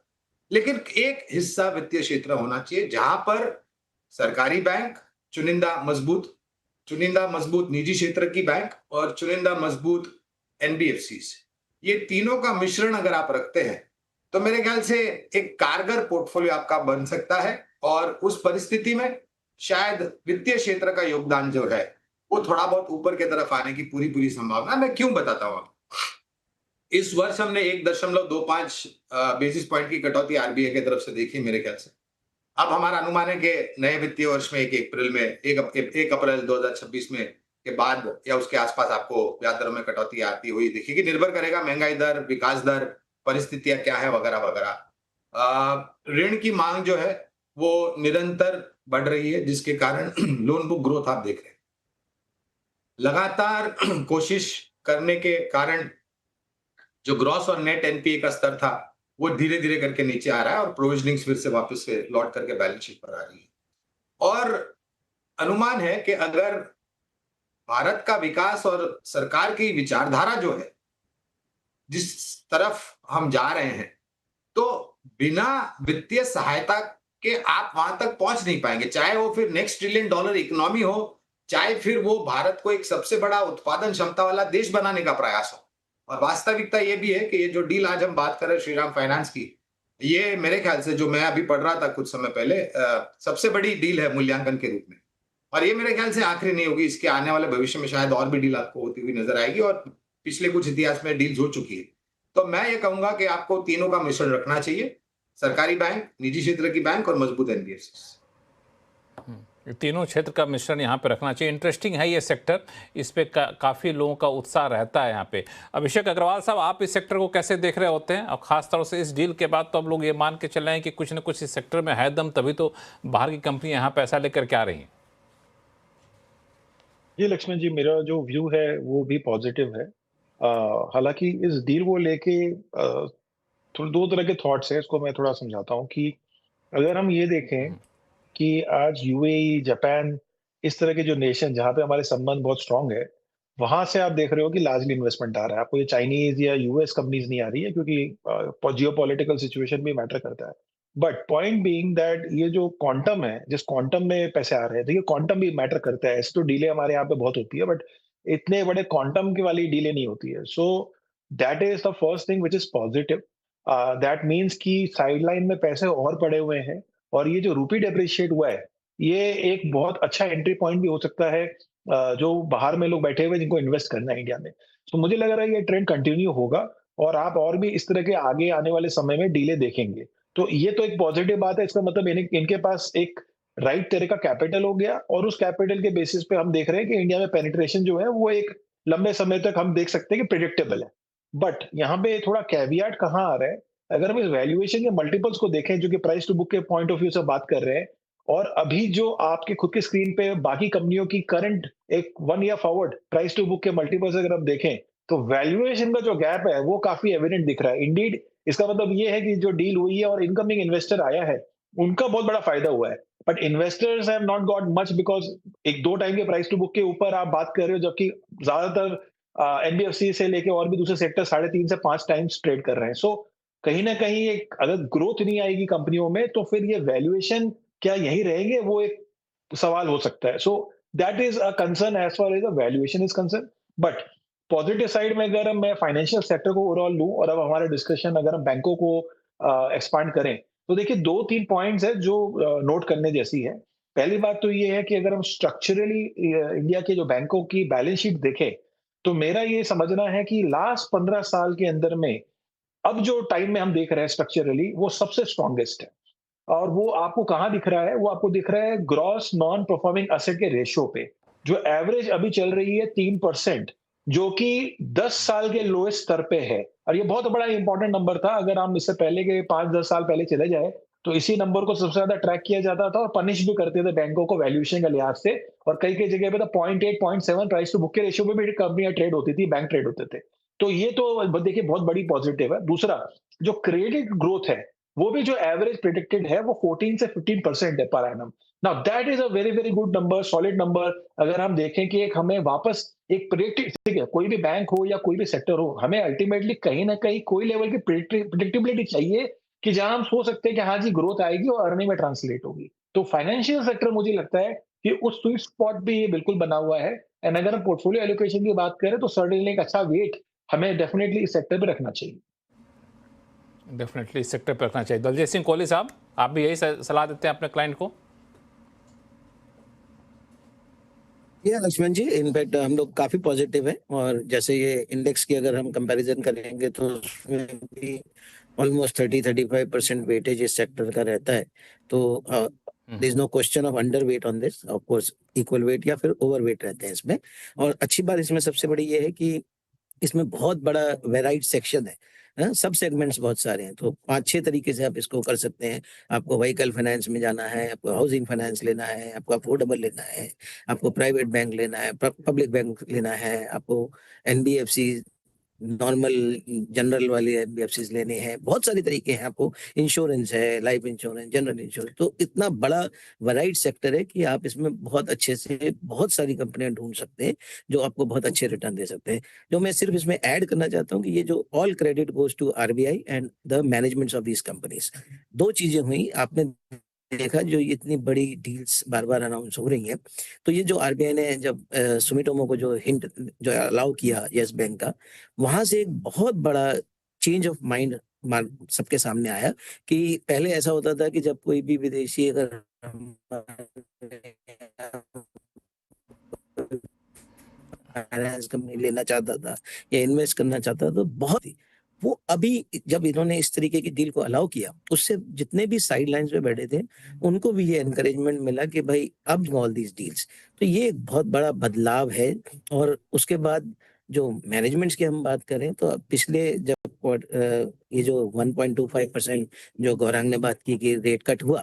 लेकिन एक हिस्सा वित्तीय क्षेत्र होना चाहिए जहां पर सरकारी बैंक, चुनिंदा मजबूत चुनिंदा मजबूत निजी क्षेत्र की बैंक और चुनिंदा मजबूत एनबीएफसी, ये तीनों का मिश्रण अगर आप रखते हैं, तो मेरे ख्याल से एक कारगर पोर्टफोलियो आपका बन सकता है। और उस परिस्थिति में शायद वित्तीय क्षेत्र का योगदान जो है वो थोड़ा बहुत ऊपर की तरफ आने की पूरी पूरी संभावना। मैं क्यों बताता हूं, इस वर्ष हमने 1.25 बेसिस पॉइंट की कटौती आरबीआई की तरफ से देखी मेरे ख्याल से। अब हमारा अनुमान है कि नए वित्तीय वर्ष में 1 अप्रैल 2026 में के बाद या उसके आसपास आपको ब्याज दरों में कटौती आती हुई दिखेगी। निर्भर करेगा महंगाई दर, विकास दर, परिस्थितियां क्या है, वगैरह वगैरह। ऋण की मांग जो है वो निरंतर बढ़ रही है, जिसके कारण लोन बुक ग्रोथ आप देख रहे हैं। लगातार कोशिश करने के कारण जो ग्रॉस और नेट एनपीए का स्तर था वो धीरे धीरे करके नीचे आ रहा है और प्रोविजनिंग फिर से वापस से लौट करके बैलेंस शीट पर आ रही है। और अनुमान है कि अगर भारत का विकास और सरकार की विचारधारा जो है जिस तरफ हम जा रहे हैं, तो बिना वित्तीय सहायता के आप वहां तक पहुंच नहीं पाएंगे। चाहे वो फिर नेक्स्ट ट्रिलियन डॉलर इकोनॉमी हो, चाहे फिर वो भारत को एक सबसे बड़ा उत्पादन क्षमता वाला देश बनाने का प्रयास हो। और वास्तविकता ये भी है कि ये जो डील आज हम बात कर रहे हैं श्रीराम फाइनेंस की, ये मेरे ख्याल से जो मैं अभी पढ़ रहा था कुछ समय पहले, सबसे बड़ी डील है मूल्यांकन के रूप में। और ये मेरे ख्याल से आखिरी नहीं होगी, इसके आने वाले भविष्य में शायद और भी डील आपको होती हुई नजर आएगी, और पिछले कुछ इतिहास में डील्स हो चुकी है। तो मैं ये कहूंगा कि आपको तीनों का मिश्रण रखना चाहिए, सरकारी बैंक, निजी क्षेत्र की बैंक और मजबूत एनबीएफसी। ये तीनों क्षेत्र का मिश्रण यहाँ पे रखना चाहिए। इंटरेस्टिंग है ये सेक्टर, इस पे काफ़ी लोगों का उत्साह रहता है यहाँ पे। अभिषेक अग्रवाल साहब, आप इस सेक्टर को कैसे देख रहे होते हैं? और ख़ास तौर से इस डील के बाद तो अब लोग ये मान के चल रहे हैं कि कुछ न कुछ इस सेक्टर में है दम, तभी तो बाहर की कंपनियां यहाँ पैसा लेकर के आ रही हैं। जी लक्ष्मण जी, मेरा जो व्यू है वो भी पॉजिटिव है। हालांकि इस डील को लेके थोड़े दो तरह के थॉट्स हैं, इसको मैं थोड़ा समझाता हूँ कि अगर हम ये देखें कि आज यूएई, जापान, इस तरह के जो नेशन जहाँ पे हमारे संबंध बहुत स्ट्रांग है, वहां से आप देख रहे हो कि लार्जली इन्वेस्टमेंट आ रहा है। आपको ये चाइनीज या यूएस कंपनीज नहीं आ रही है, क्योंकि जियोपॉलिटिकल सिचुएशन भी मैटर करता है। बट पॉइंट बीइंग दैट ये जो क्वांटम है, जिस क्वांटम में पैसे आ रहे हैं, देखिए क्वांटम भी मैटर करता है। ऐसे तो डीले हमारे यहाँ पे बहुत होती है, बट इतने बड़े क्वांटम की वाली डीले नहीं होती है। So that is the first thing which is positive. That means कि साइडलाइन में पैसे और पड़े हुए हैं, और ये जो रूपी डेप्रिशिएट हुआ है, ये एक बहुत अच्छा एंट्री पॉइंट भी हो सकता है जो बाहर में लोग बैठे हुए जिनको इन्वेस्ट करना है इंडिया में। तो मुझे लग रहा है ये ट्रेंड कंटिन्यू होगा, और आप और भी इस तरह के आगे आने वाले समय में डीले देखेंगे। तो ये तो एक पॉजिटिव बात है। इसका मतलब इनके पास एक राइट तरह का कैपिटल हो गया, और उस कैपिटल के बेसिस पे हम देख रहे हैं कि इंडिया में पेनिट्रेशन जो है वो एक लंबे समय तक हम देख सकते हैं कि प्रिडिक्टेबल है। बट यहाँ पे थोड़ा कैवियाट कहाँ आ रहा है, अगर हम इस वैल्यूएशन के मल्टीपल्स को देखें, जो कि प्राइस टू बुक के पॉइंट ऑफ व्यू से बात कर रहे हैं, और अभी जो आपके खुद की स्क्रीन पे बाकी कंपनियों की करंट एक 1 year forward price to book के मल्टीपल्स अगर हम देखें, तो वैल्यूएशन का जो गैप है वो काफी एविडेंट दिख रहा है। इंडीड इसका मतलब ये है कि जो डील हुई है और इनकमिंग इन्वेस्टर आया है, उनका बहुत बड़ा फायदा हुआ है। But investors have not got much, because एक 2 टाइम के प्राइस टू बुक के ऊपर आप बात कर रहे हो, जबकि ज्यादातर एनबीएफसी से लेके और भी दूसरे सेक्टर 3.5 से 5 टाइम्स ट्रेड कर रहे हैं। सो कहीं ना कहीं एक अगर ग्रोथ नहीं आएगी कंपनियों में, तो फिर ये वैल्यूएशन क्या यही रहेंगे, वो एक सवाल हो सकता है। So that is a concern as far as the valuation is concern. But positive side में अगर मैं फाइनेंशियल सेक्टर को ओवरऑल लूं, और अब हमारे डिस्कशन अगर हम बैंकों को एक्सपांड करें, तो देखिए 2-3 पॉइंट्स है जो नोट करने जैसी है। पहली बात तो ये है कि अगर हम स्ट्रक्चरली इंडिया के जो बैंकों की बैलेंस शीट देखें, तो मेरा ये समझना है कि लास्ट 15 साल के अंदर में अब जो टाइम में हम देख रहे हैं स्ट्रक्चरली, वो सबसे स्ट्रॉन्गेस्ट है। और वो आपको कहाँ दिख रहा है? वो आपको दिख रहा है ग्रॉस नॉन परफॉर्मिंग एसेट के रेशियो पे। जो एवरेज अभी चल रही है 3%, जो कि 10 साल के लोएस्ट स्तर पे है। और ये बहुत बड़ा इंपॉर्टेंट नंबर था। अगर हम इससे पहले के 5-10 साल पहले चले जाए तो इसी नंबर को सबसे ज्यादा ट्रैक किया जाता था और पनिश भी करते थे बैंकों को वैल्यूएशन के लिहाज से। और कई कई जगह पे तो 0.8 0.7 प्राइस टू बुक के रेशियो में भी कंपनियां ट्रेड होती थी, बैंक ट्रेड होते थे। तो ये तो देखिए बहुत बड़ी पॉजिटिव है। दूसरा, जो क्रेडिट ग्रोथ है वो भी जो एवरेज प्रिडिक्टेड है वो 14 से 15% है per annum. Now that is a very very good number, solid number. अगर हम देखें कि एक हमें वापस एक प्रिडिक्टिव, कोई भी बैंक हो या कोई भी सेक्टर हो, हमें अल्टीमेटली कहीं ना कहीं कोई लेवल की प्रिडिक्टिबिलिटी चाहिए कि जहां हम सोच सकते हैं कि हाँ जी ग्रोथ आएगी और अर्निंग में ट्रांसलेट होगी। तो फाइनेंशियल सेक्टर मुझे लगता है कि उस स्वीट स्पॉट भी ये बिल्कुल बना हुआ है। एंड अगर हम पोर्टफोलियो एलोकेशन की बात करें तो सर्टेनली एक अच्छा वेट हमें डेफिनेटली इस सेक्टर पे रखना चाहिए। डेफिनेटली इस सेक्टर पर रखना चाहिए। दलजीत सिंह कोहली साहब, आप भी यही सलाह देते हैं अपने क्लाइंट को? ये लक्ष्मण जी, इनफैक्ट हम लोग काफी पॉजिटिव है। और जैसे ये इंडेक्स की अगर हम कंपैरिजन करेंगे तो उसमें भी ऑलमोस्ट 30-35% वेटेज इस सेक्टर का रहता है। तो there is no question of underweight on this, of course equal weight या फिर ओवर वेट रहते हैं इसमें। और अच्छी बात इसमें सबसे बड़ी ये है कि इसमें बहुत बड़ा वेराइड सेक्शन है। सब सेगमेंट्स बहुत सारे हैं, तो 5-6 तरीके से आप इसको कर सकते हैं। आपको व्हीकल फाइनेंस में जाना है, आपको हाउसिंग फाइनेंस लेना है, आपको अफोर्डेबल लेना है, आपको प्राइवेट बैंक लेना है, पब्लिक बैंक लेना है, आपको एनबीएफसी नॉर्मल जनरल वाले एनबीएफसीज लेने हैं। बहुत सारे तरीके हैं। आपको इंश्योरेंस है, लाइफ इंश्योरेंस, जनरल इंश्योरेंस। तो इतना बड़ा वैराइड सेक्टर है कि आप इसमें बहुत अच्छे से बहुत सारी कंपनियां ढूंढ सकते हैं जो आपको बहुत अच्छे रिटर्न दे सकते हैं। जो मैं सिर्फ इसमें ऐड करना चाहता हूँ कि ये जो all credit goes to RBI and the managements of these companies. 2 चीजें हुई, आपने देखा जो इतनी बड़ी डील्स बार-बार अनाउंस हो रही हैं, तो ये जो आरबीआई ने जब सुमिटोमो को जो हिंट जो अलाउ किया येस बैंक का, वहां से एक बहुत बड़ा चेंज ऑफ माइंड सबके सामने आया कि पहले ऐसा होता था कि जब कोई भी विदेशी अगर फाइनेंस कंपनी लेना चाहता था या इन्वेस्ट करना चाहता था तो बहुत ही वो अभी जब इन्होंने इस तरीके की डील को अलाउ किया, उससे जितने भी साइड लाइन्स पे बैठे थे उनको भी ये एनकरेजमेंट मिला कि भाई अब ऑल दीज डील्स। तो ये एक बहुत बड़ा बदलाव है। और उसके बाद जो मैनेजमेंट्स की हम बात करें तो पिछले जब ये जो 1.25% जो गौरांग ने बात की कि रेट कट हुआ,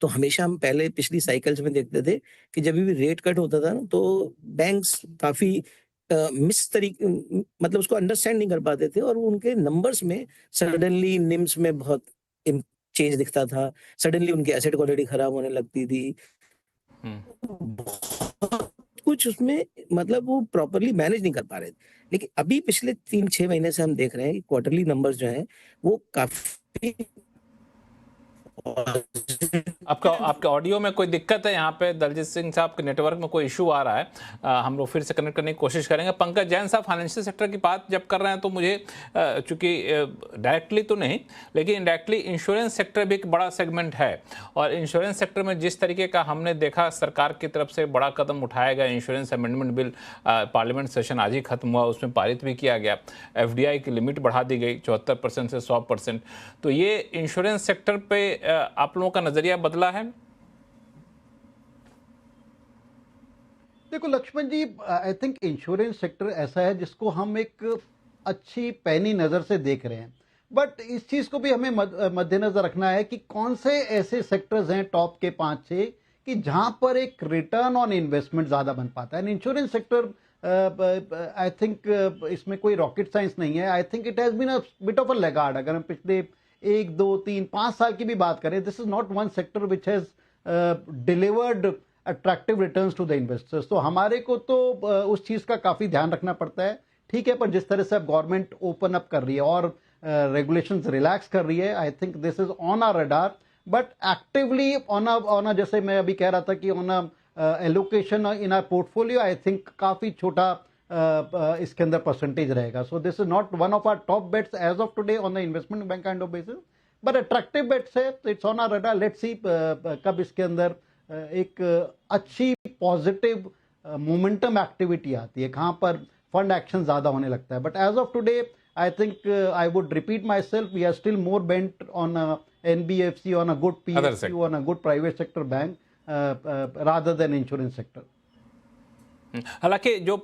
तो हमेशा हम पहले पिछली साइकिल्स में देखते थे कि जब भी रेट कट होता था ना तो बैंक्स काफी मतलब उसको अंडरस्टैंड नहीं कर पाते थे और उनके नंबर्स में सडनली निम्स में बहुत चेंज दिखता था। सडनली उनकी एसेट क्वालिटी खराब होने लगती थी। बहुत कुछ उसमें मतलब वो प्रॉपर्ली मैनेज नहीं कर पा रहे थे। लेकिन अभी पिछले 3-6 महीने से हम देख रहे हैं कि क्वार्टरली नंबर्स जो हैं वो काफी आपके ऑडियो में कोई दिक्कत है यहाँ पे दलजीत सिंह साहब के नेटवर्क में कोई इशू आ रहा है। हम लोग फिर से कनेक्ट करने की कोशिश करेंगे। पंकज जैन साहब, फाइनेंशियल सेक्टर की बात जब कर रहे हैं तो मुझे चूंकि डायरेक्टली तो नहीं लेकिन इनडायरेक्टली इंश्योरेंस सेक्टर भी एक बड़ा सेगमेंट है। और इंश्योरेंस सेक्टर में जिस तरीके का हमने देखा सरकार की तरफ से बड़ा कदम उठाया गया, insurance amendment bill parliament session आज ही खत्म हुआ, उसमें पारित भी किया गया। एफडीआई की लिमिट बढ़ा दी गई 74% से 100%। तो ये इंश्योरेंस सेक्टर पे आप लोगों का नजरिया बदला है? देखो लक्ष्मण जी, आई थिंक इंश्योरेंस सेक्टर ऐसा है जिसको हम एक अच्छी पैनी नज़र से देख रहे हैं, बट इस चीज़ को भी हमें मद्देनजर रखना है कि कौन से ऐसे सेक्टर्स हैं टॉप के 5-6 कि जहां पर एक रिटर्न ऑन इन्वेस्टमेंट ज़्यादा बन पाता है। इंश्योरेंस सेक्टर आई थिंक इसमें कोई रॉकेट साइंस नहीं है। I think it has been a bit of a laggard. अगर हम पिछले 1, 2, 3, 5 साल की भी बात करें, this is not one sector which has delivered attractive returns to the investors. तो हमारे को तो उस चीज़ का काफ़ी ध्यान रखना पड़ता है। ठीक है, पर जिस तरह से अब गवर्नमेंट ओपन अप कर रही है और रेगुलेशंस रिलैक्स कर रही है, I think this is on our radar, but actively on जैसे मैं अभी कह रहा था कि on allocation in our portfolio, I think काफ़ी छोटा इसके अंदर परसेंटेज रहेगा। So this is not one of our top bets as of today on the investment bank kind of basis, but attractive bets है। It's on our radar. Let's see कब इसके अंदर एक अच्छी पॉजिटिव मोमेंटम एक्टिविटी आती है, कहाँ पर फंड एक्शन ज़्यादा होने लगता है। But as of today I think I would repeat myself, we are still more bent on NBFC, on a good PSU, on a good private sector bank rather than insurance sector. हालांकि जो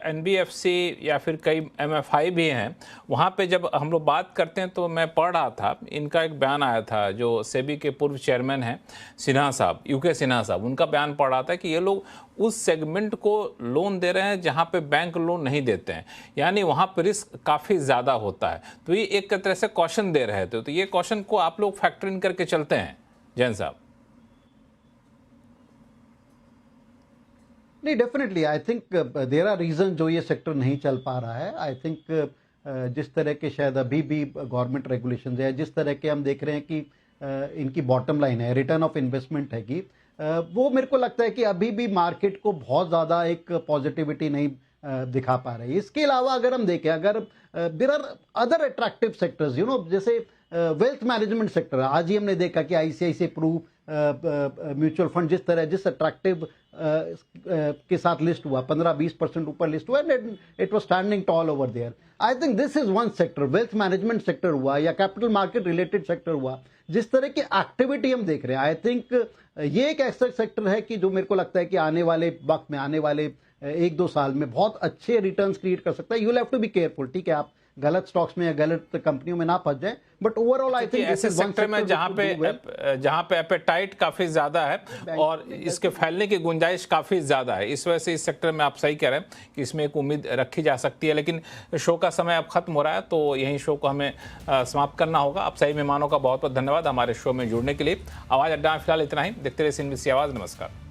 NBFC या फिर कई MFI भी हैं, वहाँ पे जब हम लोग बात करते हैं तो मैं पढ़ रहा था, इनका एक बयान आया था जो सेबी के पूर्व चेयरमैन हैं सिन्हा साहब, UK सिन्हा साहब, उनका बयान पढ़ रहा था कि ये लोग उस सेगमेंट को लोन दे रहे हैं जहाँ पे बैंक लोन नहीं देते हैं, यानी वहाँ पे रिस्क काफ़ी ज़्यादा होता है। तो ये एक तरह से कॉशन दे रहे थे, तो ये कॉशन को आप लोग फैक्टर इन करके चलते हैं जैन साहब? नहीं, definitely I think there are reason जो ये सेक्टर नहीं चल पा रहा है। आई थिंक जिस तरह के शायद अभी भी गवर्नमेंट रेगुलेशन है, जिस तरह के हम देख रहे हैं कि इनकी बॉटम लाइन है, रिटर्न ऑफ इन्वेस्टमेंट है कि वो मेरे को लगता है कि अभी भी मार्केट को बहुत ज़्यादा एक पॉजिटिविटी नहीं दिखा पा रही है। इसके अलावा अगर हम देखें, अगर there are other attractive sectors, जैसे वेल्थ मैनेजमेंट सेक्टर, आज ही हमने देखा कि ICICI प्रू म्यूचुअल फंड जिस अट्रैक्टिव के साथ लिस्ट हुआ, 15-20% ऊपर लिस्ट हुआ, and it was standing tall over there. I think this is one sector, wealth management sector हुआ या कैपिटल मार्केट रिलेटेड सेक्टर हुआ, जिस तरह की एक्टिविटी हम देख रहे हैं। आई थिंक ये एक ऐसा सेक्टर है कि जो मेरे को लगता है कि आने वाले वक्त में, आने वाले 1-2 साल में बहुत अच्छे रिटर्न्स क्रिएट कर सकता है। You will have to be careful, ठीक है, आप गलत स्टॉक्स में या गलत कंपनियों में ना फंस जाए, बट ओवरऑल आई थिंक ऐसे सेक्टर में जहां पे एपेटाइट काफी ज्यादा है और इसके फैलने की गुंजाइश काफी ज्यादा है, इस वजह से इस सेक्टर में आप सही कह रहे हैं कि इसमें एक उम्मीद रखी जा सकती है। लेकिन शो का समय अब खत्म हो रहा है, तो यहीं शो को हमें समाप्त करना होगा। आप सही मेहमानों का बहुत बहुत धन्यवाद हमारे शो में जुड़ने के लिए। आवाज अड्डा में फिलहाल इतना ही। देखते रहिए CNBC आवाज। नमस्कार।